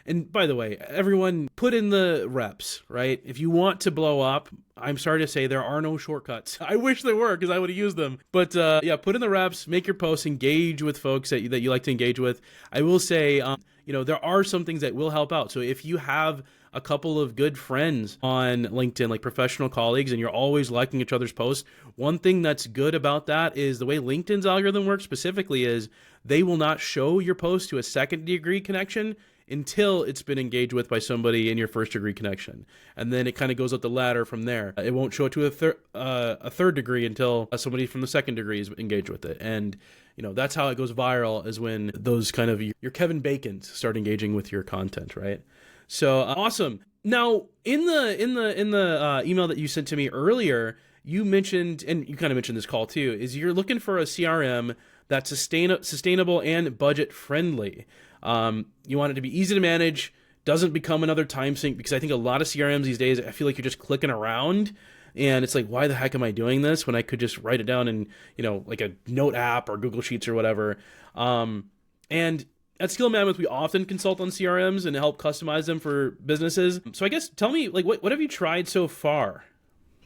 and by the way, everyone put in the reps, right? If you want to blow up, I'm sorry to say there are no shortcuts. I wish there were, because I would have used them. But yeah, put in the reps, make your posts, engage with folks that you like to engage with. I will say, there are some things that will help out. So if you have a couple of good friends on LinkedIn, like professional colleagues, and you're always liking each other's posts, one thing that's good about that is the way LinkedIn's algorithm works specifically is they will not show your post to a second degree connection until it's been engaged with by somebody in your first degree connection. And then it kind of goes up the ladder from there. It won't show it to a third degree until somebody from the second degree is engaged with it. And that's how it goes viral, is when those kind of your Kevin Bacons start engaging with your content, right? So awesome. Now, in the email that you sent to me earlier, you mentioned, and you kind of mentioned this call too, is you're looking for a CRM that's sustainable and budget friendly. You want it to be easy to manage, doesn't become another time sink, because I think a lot of CRMs these days, I feel like you're just clicking around, and it's like, why the heck am I doing this when I could just write it down in, like a note app or Google Sheets or whatever. And at Skill Mammoth, we often consult on CRMs and help customize them for businesses. So I guess tell me, like, what have you tried so far?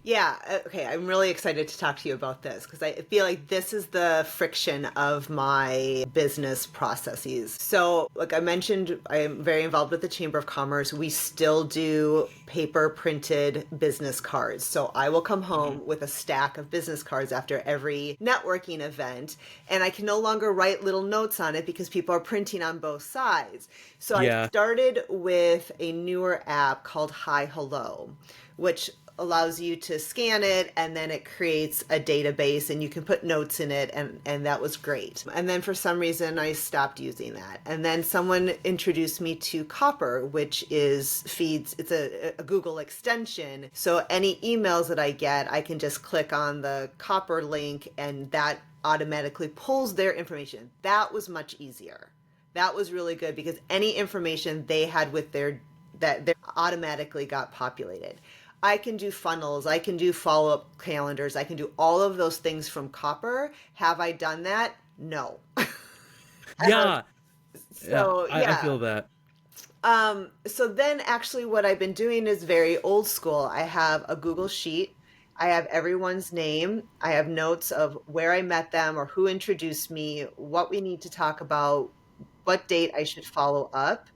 Yeah, okay. I'm really excited to talk to you about this, because I feel like this is the friction of my business processes. So, like I mentioned, I am very involved with the Chamber of Commerce. We still do paper printed business cards. So I will come home with a stack of business cards after every networking event, and I can no longer write little notes on it because people are printing on both sides. So I started with a newer app called Hi Hello, which allows you to scan it, and then it creates a database and you can put notes in it, and that was great. And then for some reason I stopped using that. And then someone introduced me to Copper, which is feeds, it's a Google extension. So any emails that I get, I can just click on the Copper link and that automatically pulls their information. That was much easier. That was really good, because any information they had with that automatically got populated. I can do funnels, I can do follow-up calendars, I can do all of those things from Copper. Have I done that? No. Yeah. So I feel that. So then actually what I've been doing is very old school. I have a Google Sheet. I have everyone's name. I have notes of where I met them or who introduced me, what we need to talk about, what date I should follow up.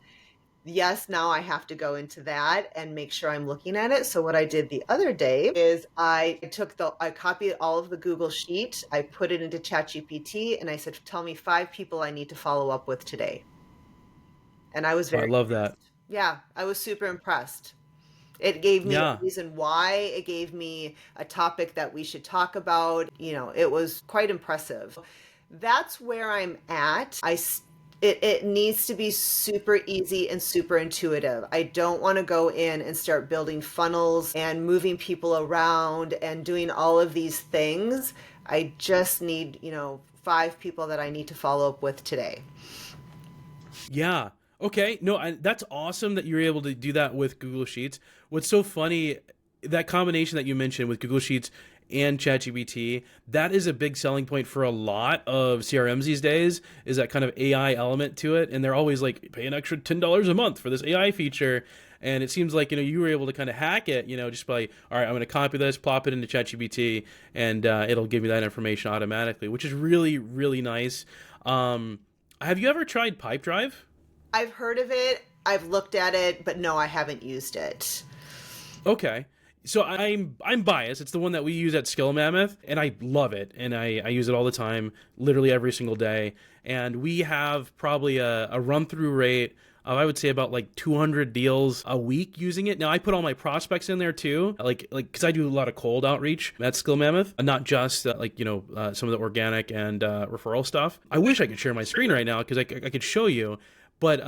Yes, now I have to go into that and make sure I'm looking at it. So what I did the other day is I copied all of the Google Sheet, I put it into ChatGPT, and I said, tell me 5 people I need to follow up with today. And I was I love that. Yeah, I was super impressed. It gave me Yeah. a reason why. It gave me a topic that we should talk about. It was quite impressive. That's where I'm at. It needs to be super easy and super intuitive. I don't want to go in and start building funnels and moving people around and doing all of these things. I just need, 5 people that I need to follow up with today. Yeah. Okay. No, that's awesome that you're able to do that with Google Sheets. What's so funny, that combination that you mentioned with Google Sheets and ChatGPT, that is a big selling point for a lot of CRMs these days, is that kind of AI element to it. And they're always like, pay an extra $10 a month for this AI feature. And it seems like, you were able to kind of hack it, just by, all right, I'm going to copy this, plop it into ChatGPT, and it'll give me that information automatically, which is really, really nice. Have you ever tried Pipedrive? I've heard of it. I've looked at it, but no, I haven't used it. Okay. So I'm biased. It's the one that we use at Skill Mammoth, and I love it. And I use it all the time, literally every single day. And we have probably a run-through rate of, I would say, about like 200 deals a week using it. Now, I put all my prospects in there too, like because I do a lot of cold outreach at Skill Mammoth, not just some of the organic and referral stuff. I wish I could share my screen right now because I could show you, but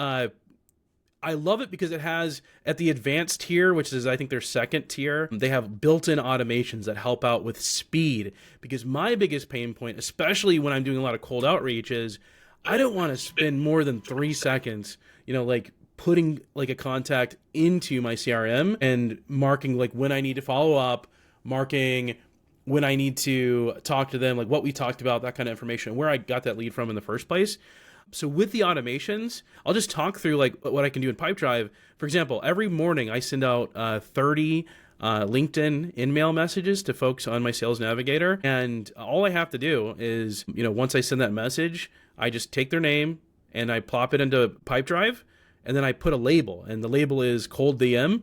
I love it because it has at the advanced tier, which is I think their second tier, they have built-in automations that help out with speed. Because my biggest pain point, especially when I'm doing a lot of cold outreach, is I don't want to spend more than 3 seconds, like putting like a contact into my CRM and marking like when I need to follow up, marking when I need to talk to them, like what we talked about, that kind of information, where I got that lead from in the first place. So with the automations, I'll just talk through like what I can do in Pipedrive. For example, every morning I send out 30 LinkedIn in-mail messages to folks on my Sales Navigator. And all I have to do is, once I send that message, I just take their name and I plop it into Pipedrive, and then I put a label, and the label is cold DM.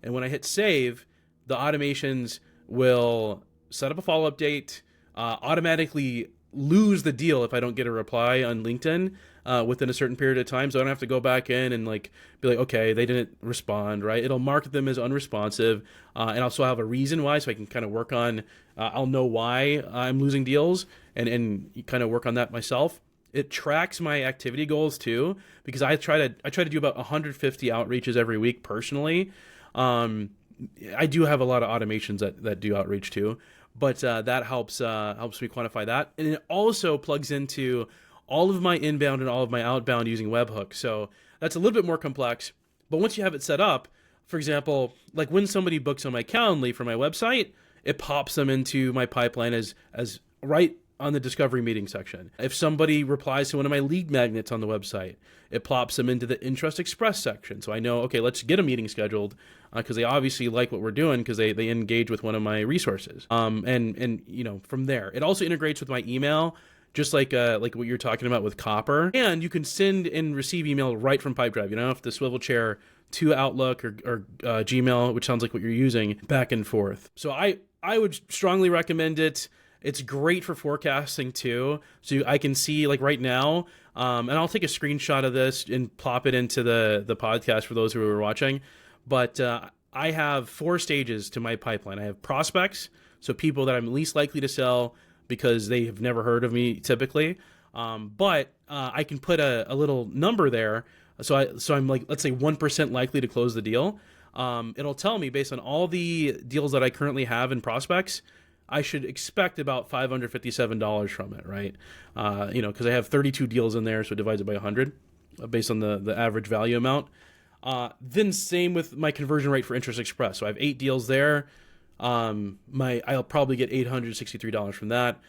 And when I hit save, the automations will set up a follow-up date, automatically lose the deal if I don't get a reply on LinkedIn within a certain period of time. So I don't have to go back in and like be like, okay, they didn't respond, right? It'll mark them as unresponsive, and also have a reason why, so I can kind of work on, I'll know why I'm losing deals and kind of work on that myself. It tracks my activity goals too, because I try to do about 150 outreaches every week personally. I do have a lot of automations that do outreach too, but that helps me quantify that. And it also plugs into all of my inbound and all of my outbound using webhooks. So that's a little bit more complex. But once you have it set up, for example, like when somebody books on my Calendly for my website, it pops them into my pipeline as right on the discovery meeting section. If somebody replies to one of my lead magnets on the website, it plops them into the interest express section. So I know, okay, let's get a meeting scheduled, because they obviously like what we're doing because they engage with one of my resources. And from there, it also integrates with my email, just like what you're talking about with Copper. And you can send and receive email right from Pipedrive. You don't have to swivel chair to Outlook or Gmail, which sounds like what you're using, back and forth. So I would strongly recommend it. It's great for forecasting too. So I can see like right now, and I'll take a screenshot of this and plop it into the podcast for those who are watching. But I have 4 stages to my pipeline. I have prospects, so people that I'm least likely to sell because they have never heard of me typically. But I can put a little number there. So I'm like, let's say 1% likely to close the deal. It'll tell me based on all the deals that I currently have in prospects, I should expect about $557 from it, right? Because I have 32 deals in there, so it divides it by 100 based on the average value amount. Then same with my conversion rate for Interest Express. So I have 8 deals there. I'll probably get $863 from that.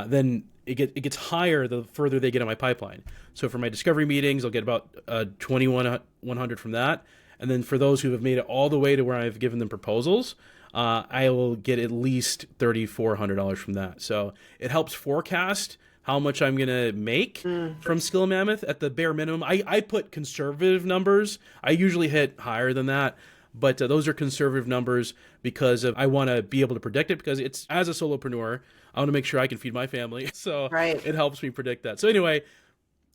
Then it gets higher the further they get in my pipeline. So for my discovery meetings, I'll get about 2,100 from that. And then for those who have made it all the way to where I've given them proposals, I will get at least $3,400 from that. So it helps forecast how much I'm going to make from Skill Mammoth at the bare minimum. I put conservative numbers. I usually hit higher than that, but those are conservative numbers because I want to be able to predict it, because it's, as a solopreneur, I want to make sure I can feed my family. So Right. It helps me predict that. So anyway,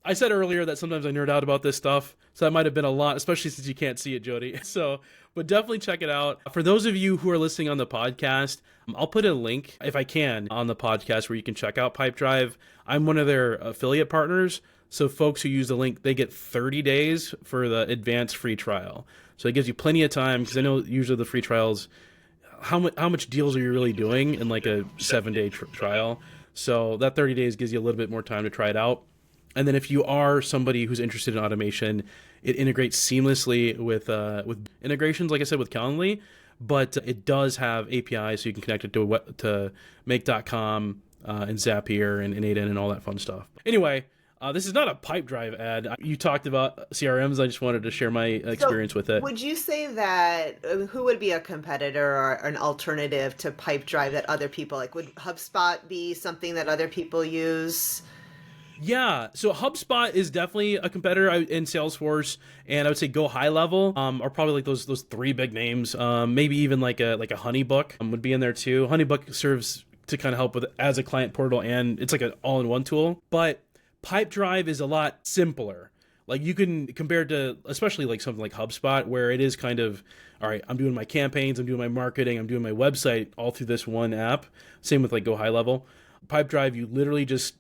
I said earlier that sometimes I nerd out about this stuff, so that might have been a lot, especially since you can't see it, Jody. But definitely check it out. For those of you who are listening on the podcast, I'll put a link, if I can, on the podcast where you can check out Pipedrive. I'm one of their affiliate partners, so folks who use the link, they get 30 days for the advanced free trial. So it gives you plenty of time, because I know usually the free trials, how much deals are you really doing in like a 7-day trial? So that 30 days gives you a little bit more time to try it out. And then if you are somebody who's interested in automation, it integrates seamlessly with integrations, like I said, with Calendly, but it does have APIs, so you can connect it to make.com and Zapier and Aiden and all that fun stuff. Anyway, this is not a Pipedrive ad. You talked about CRMs. I just wanted to share my experience with it. Would you say that who would be a competitor or an alternative to Pipedrive that other people like? Would HubSpot be something that other people use? Yeah, so HubSpot is definitely a competitor in Salesforce, and I would say Go High Level are probably like those 3 big names. Maybe even like a HoneyBook would be in there too. HoneyBook serves to kind of help with as a client portal, and it's like an all-in-one tool. But Pipedrive is a lot simpler. Like you can compare it to, especially like something like HubSpot, where it is kind of, all right, I'm doing my campaigns, I'm doing my marketing, I'm doing my website all through this one app. Same with like Go High Level. Pipedrive, you literally just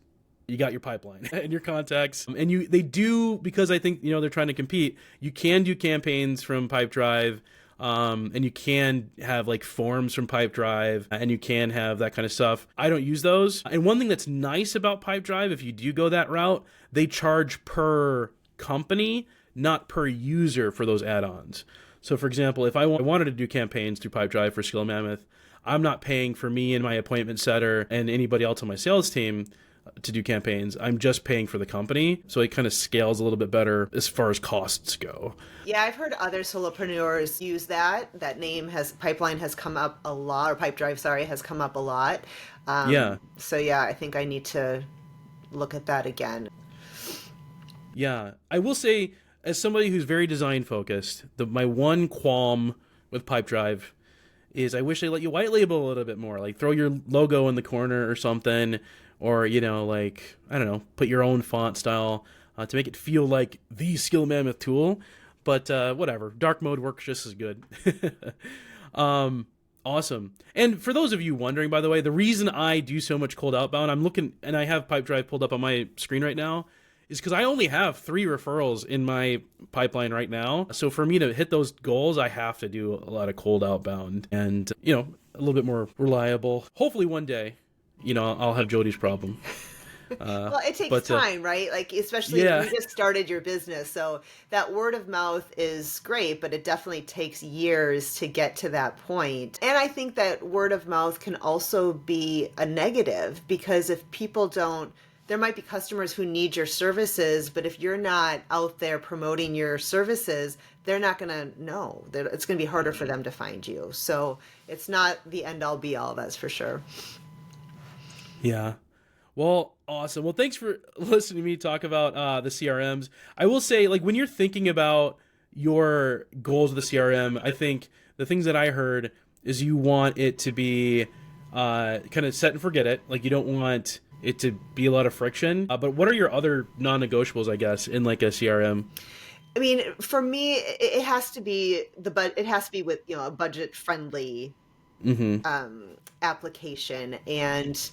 you got your pipeline and your contacts. And they do, because I think, they're trying to compete, you can do campaigns from Pipedrive. And you can have like forms from Pipedrive, and you can have that kind of stuff. I don't use those. And one thing that's nice about Pipedrive, if you do go that route, they charge per company, not per user for those add-ons. So for example, if I wanted to do campaigns through Pipedrive for Skill Mammoth, I'm not paying for me and my appointment setter and anybody else on my sales team to do campaigns. I'm just paying for the company. So it kind of scales a little bit better as far as costs go. Yeah, I've heard other solopreneurs use that. That name Pipeline has come up a lot, or Pipedrive, sorry, has come up a lot. Yeah. So yeah, I think I need to look at that again. Yeah. I will say, as somebody who's very design focused, my one qualm with Pipedrive is I wish they let you white label a little bit more, like throw your logo in the corner or something, or, like, I don't know, put your own font style to make it feel like the Skill Mammoth tool. But whatever, dark mode works just as good. Awesome. And for those of you wondering, by the way, the reason I do so much cold outbound, I'm looking, and I have Pipedrive pulled up on my screen right now, is because I only have 3 referrals in my pipeline right now. So for me to hit those goals, I have to do a lot of cold outbound and, a little bit more reliable. Hopefully one day, I'll have Jody's problem. Well, it takes time, right? Like, especially if you just started your business. So that word of mouth is great, but it definitely takes years to get to that point. And I think that word of mouth can also be a negative, because if people don't, there might be customers who need your services, but if you're not out there promoting your services, they're not going to know. It's going to be harder for them to find you. So it's not the end all be all, that's for sure. Yeah. Well, awesome. Well, thanks for listening to me talk about the CRMs. I will say, like, when you're thinking about your goals with the CRM, I think the things that I heard is you want it to be kind of set and forget it. Like, you don't want it to be a lot of friction. But what are your other non-negotiables, I guess, in like a CRM? I mean, for me, it has to be it has to be with, a budget friendly application. And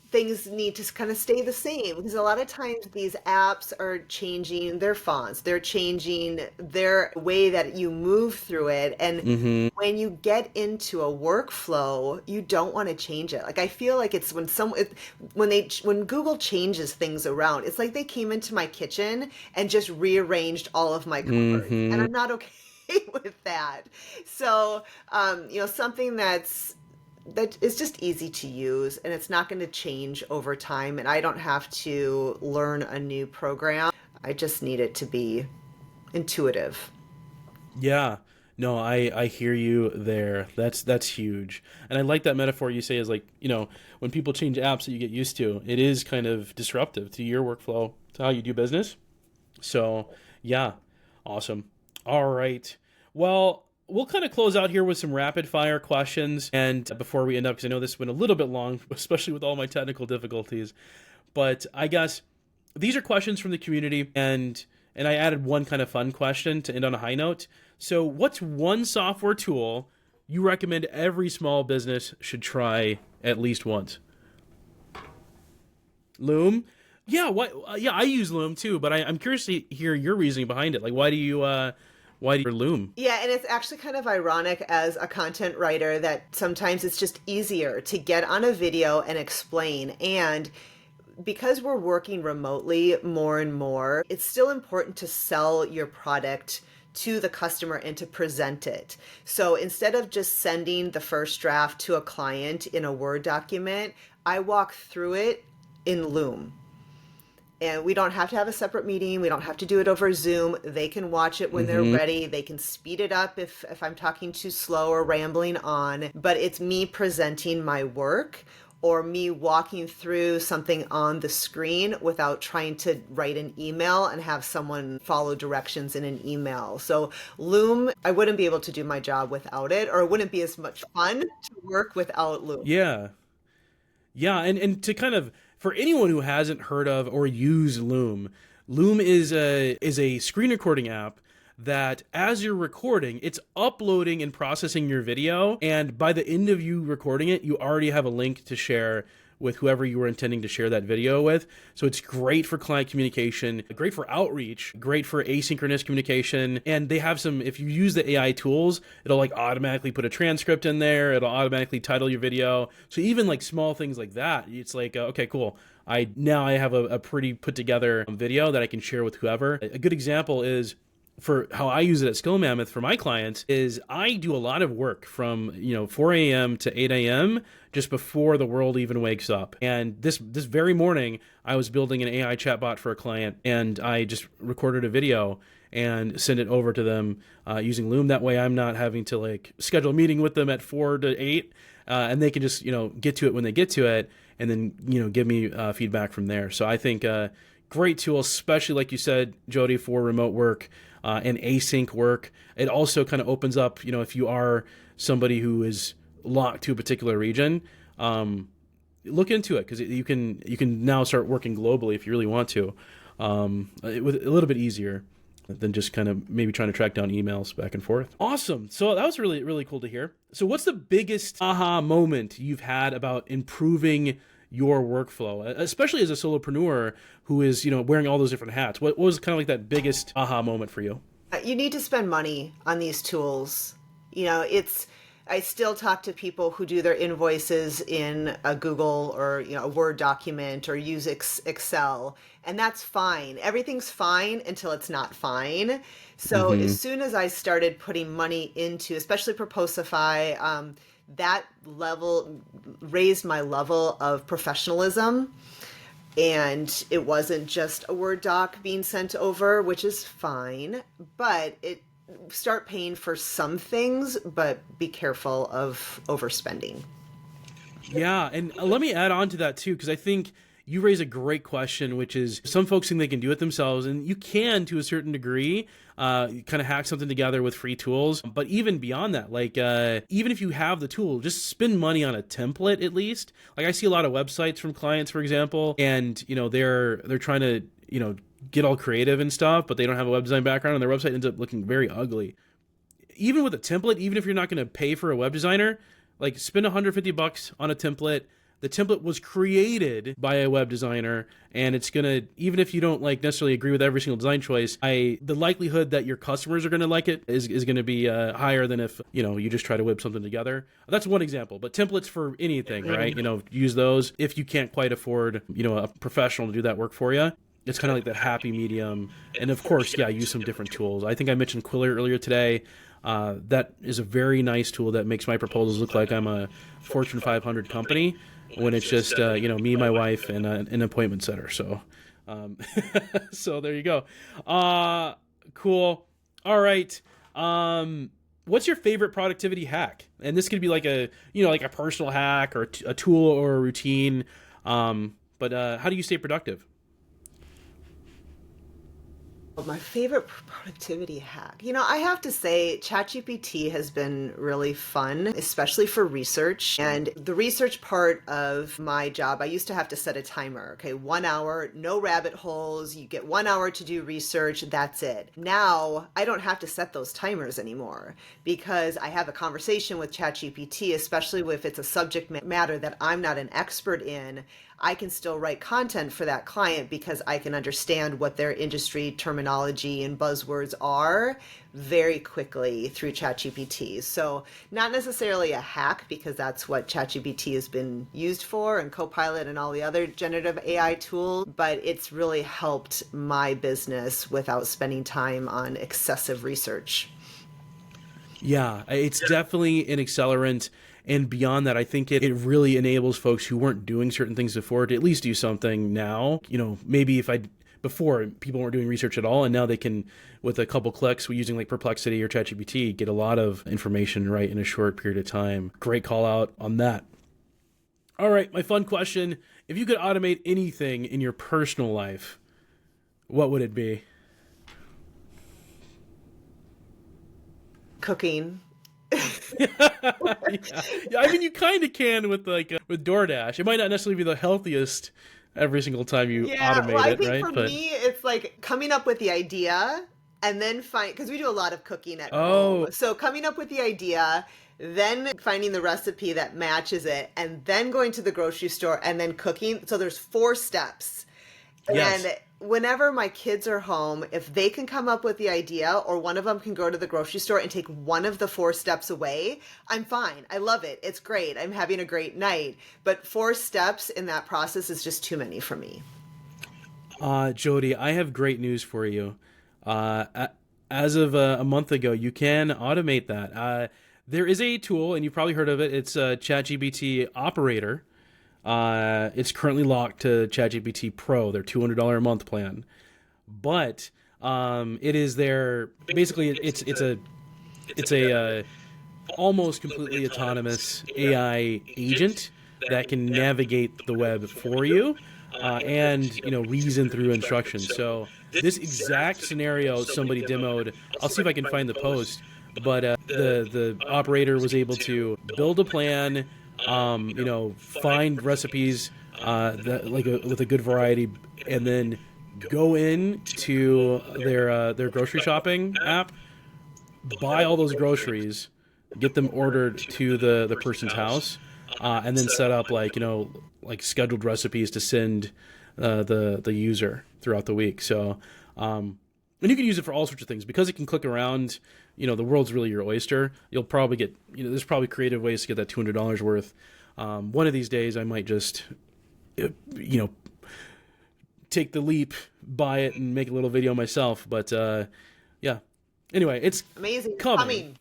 things need to kind of stay the same, because a lot of times these apps are changing their fonts, they're changing their way that you move through it. And when you get into a workflow, you don't want to change it. Like, I feel like it's when Google changes things around, it's like they came into my kitchen and just rearranged all of my cupboards, and I'm not okay with that. So, something that is just easy to use, and it's not going to change over time, and I don't have to learn a new program. I just need it to be intuitive. Yeah. No, I hear you there. That's huge. And I like that metaphor you say is like, when people change apps that you get used to, it is kind of disruptive to your workflow, to how you do business. So, yeah. Awesome. All right. Well, we'll kind of close out here with some rapid fire questions. And before we end up, because I know this went a little bit long, especially with all my technical difficulties, but I guess these are questions from the community, and I added one kind of fun question to end on a high note. So what's one software tool you recommend every small business should try at least once? Loom? Yeah, I use Loom too, but I'm curious to hear your reasoning behind it. Like, why do you Loom? Yeah, and it's actually kind of ironic as a content writer that sometimes it's just easier to get on a video and explain. And because we're working remotely more and more, it's still important to sell your product to the customer and to present it. So instead of just sending the first draft to a client in a Word document, I walk through it in Loom. And we don't have to have a separate meeting. We don't have to do it over Zoom. They can watch it when they're ready. They can speed it up if I'm talking too slow or rambling on. But it's me presenting my work, or me walking through something on the screen without trying to write an email and have someone follow directions in an email. So Loom, I wouldn't be able to do my job without it, or it wouldn't be as much fun to work without Loom. Yeah. Yeah, and to kind of, for anyone who hasn't heard of or used Loom, Loom is a screen recording app that as you're recording, it's uploading and processing your video. And by the end of you recording it, you already have a link to share with whoever you were intending to share that video with. So it's great for client communication, great for outreach, great for asynchronous communication. And they have some, if you use the AI tools, it'll like automatically put a transcript in there. It'll automatically title your video. So even like small things like that, it's like, okay, cool. I have a pretty put together video that I can share with whoever. A good example is, for how I use it at Skill Mammoth for my clients, is I do a lot of work from 4 a.m. to 8 a.m. just before the world even wakes up. And this very morning, I was building an AI chatbot for a client, and I just recorded a video and sent it over to them using Loom. That way, I'm not having to like schedule a meeting with them at 4 to 8, and they can just get to it when they get to it, and then give me feedback from there. So I think great tool, especially like you said, Jody, for remote work. And async work. It also kind of opens up, if you are somebody who is locked to a particular region, look into it, because you can now start working globally if you really want to, with a little bit easier than just kind of maybe trying to track down emails back and forth. Awesome. So that was really, really cool to hear. So what's the biggest aha moment you've had about improving your workflow, especially as a solopreneur who is, wearing all those different hats? What was kind of like that biggest aha moment for you? You need to spend money on these tools. I still talk to people who do their invoices in a Google or a Word document or use Excel, and that's fine. Everything's fine until it's not fine. So as soon as I started putting money into, especially Proposify, that level raised my level of professionalism, and it wasn't just a Word doc being sent over, which is fine, but start paying for some things, but be careful of overspending. Yeah, and let me add on to that too, because I think you raise a great question, which is some folks think they can do it themselves, and you can to a certain degree, kind of hack something together with free tools. But even beyond that, like even if you have the tool, just spend money on a template at least. Like I see a lot of websites from clients, for example, and they're trying to get all creative and stuff, but they don't have a web design background, and their website ends up looking very ugly. Even with a template, even if you're not going to pay for a web designer, like spend $150 on a template. The template was created by a web designer, and it's going to, even if you don't like necessarily agree with every single design choice, the likelihood that your customers are going to like it is going to be higher than if, you just try to whip something together. That's one example, but templates for anything, right? Use those. If you can't quite afford, a professional to do that work for you, it's kind of like that happy medium. And of course, use some different tools. I think I mentioned Quiller earlier today. That is a very nice tool that makes my proposals look like I'm a Fortune 500 company, when it's just me, my wife, and an appointment setter. So so there you go. Cool. All right. What's your favorite productivity hack? And this could be like a like a personal hack or a tool or a routine, but how do you stay productive? My favorite productivity hack. I have to say ChatGPT has been really fun, especially for research. And the research part of my job, I used to have to set a timer. Okay, 1 hour, no rabbit holes. You get 1 hour to do research. That's it. Now I don't have to set those timers anymore, because I have a conversation with ChatGPT, especially if it's a subject matter that I'm not an expert in. I can still write content for that client because I can understand what their industry terminology and buzzwords are very quickly through ChatGPT. So not necessarily a hack, because that's what ChatGPT has been used for, and Copilot and all the other generative AI tools, but it's really helped my business without spending time on excessive research. Yeah, it's definitely an accelerant. And beyond that, I think it really enables folks who weren't doing certain things before to at least do something now. Maybe before people weren't doing research at all, and now they can, with a couple clicks using like Perplexity or ChatGPT, get a lot of information right in a short period of time. Great call out on that. All right, my fun question. If you could automate anything in your personal life, what would it be? Cooking. Yeah, I mean, you kind of can with with DoorDash. It might not necessarily be the healthiest every single time you automate I it, think right? For me, it's like coming up with the idea and then because we do a lot of cooking at Oh, home. So coming up with the idea, then finding the recipe that matches it, and then going to the grocery store and then cooking. So there's 4 steps. yes. And whenever my kids are home, if they can come up with the idea or one of them can go to the grocery store and take one of the 4 steps away, I'm fine. I love it. It's great. I'm having a great night. But 4 steps in that process is just too many for me. Jody, I have great news for you. As of a month ago, you can automate that. There is a tool, and you've probably heard of it. It's ChatGPT Operator. It's currently locked to ChatGPT Pro, their $200 a month plan. But it is their basically it's a almost completely autonomous AI agent that can navigate the web for you and reason through instructions. So this exact scenario somebody demoed. I'll see if I can find the post. But the operator was able to build a plan. Find recipes with a good variety, and then go into their grocery shopping app, buy all those groceries, get them ordered to the person's house, and then set up like scheduled recipes to send the user throughout the week. So and you can use it for all sorts of things because it can click around. The world's really your oyster. You'll probably get, there's probably creative ways to get that $200 worth. One of these days I might just, take the leap, buy it, and make a little video myself. But, yeah. Anyway, it's amazing. coming.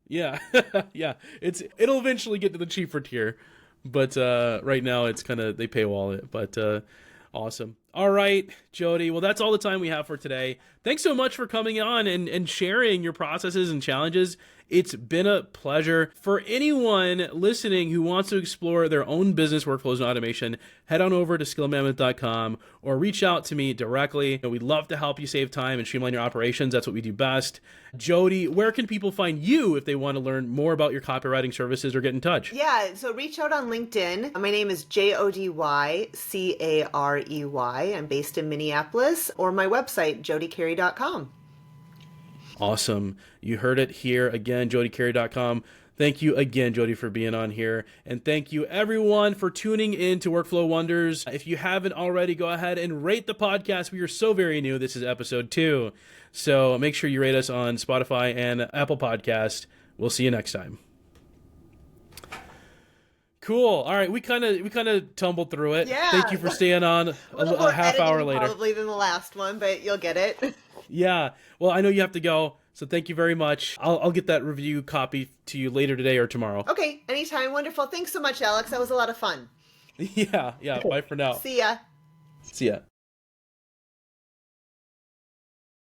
Yeah. Yeah. It'll eventually get to the cheaper tier. But, right now it's they paywall it. But, awesome. All right, Jody. Well, that's all the time we have for today. Thanks so much for coming on and sharing your processes and challenges. It's been a pleasure. For anyone listening who wants to explore their own business workflows and automation, head on over to skillmammoth.com or reach out to me directly. We'd love to help you save time and streamline your operations. That's what we do best. Jody, where can people find you if they want to learn more about your copywriting services or get in touch? Yeah, so reach out on LinkedIn. My name is JodyCarey. I'm based in Minneapolis, or my website, jodycarey.com. Awesome. You heard it here again, jodycarey.com. Thank you again, Jody, for being on here. And thank you, everyone, for tuning in to Workflow Wonders. If you haven't already, go ahead and rate the podcast. We are so very new. This is episode 2. So make sure you rate us on Spotify and Apple Podcast. We'll see you next time. Cool. All right, we kind of tumbled through it. Yeah. Thank you for staying on a half hour later. Probably than the last one, but you'll get it. Yeah. Well, I know you have to go, so thank you very much. I'll get that review copy to you later today or tomorrow. Okay, anytime. Wonderful. Thanks so much, Alex. That was a lot of fun. Yeah. Bye for now. See ya. See ya.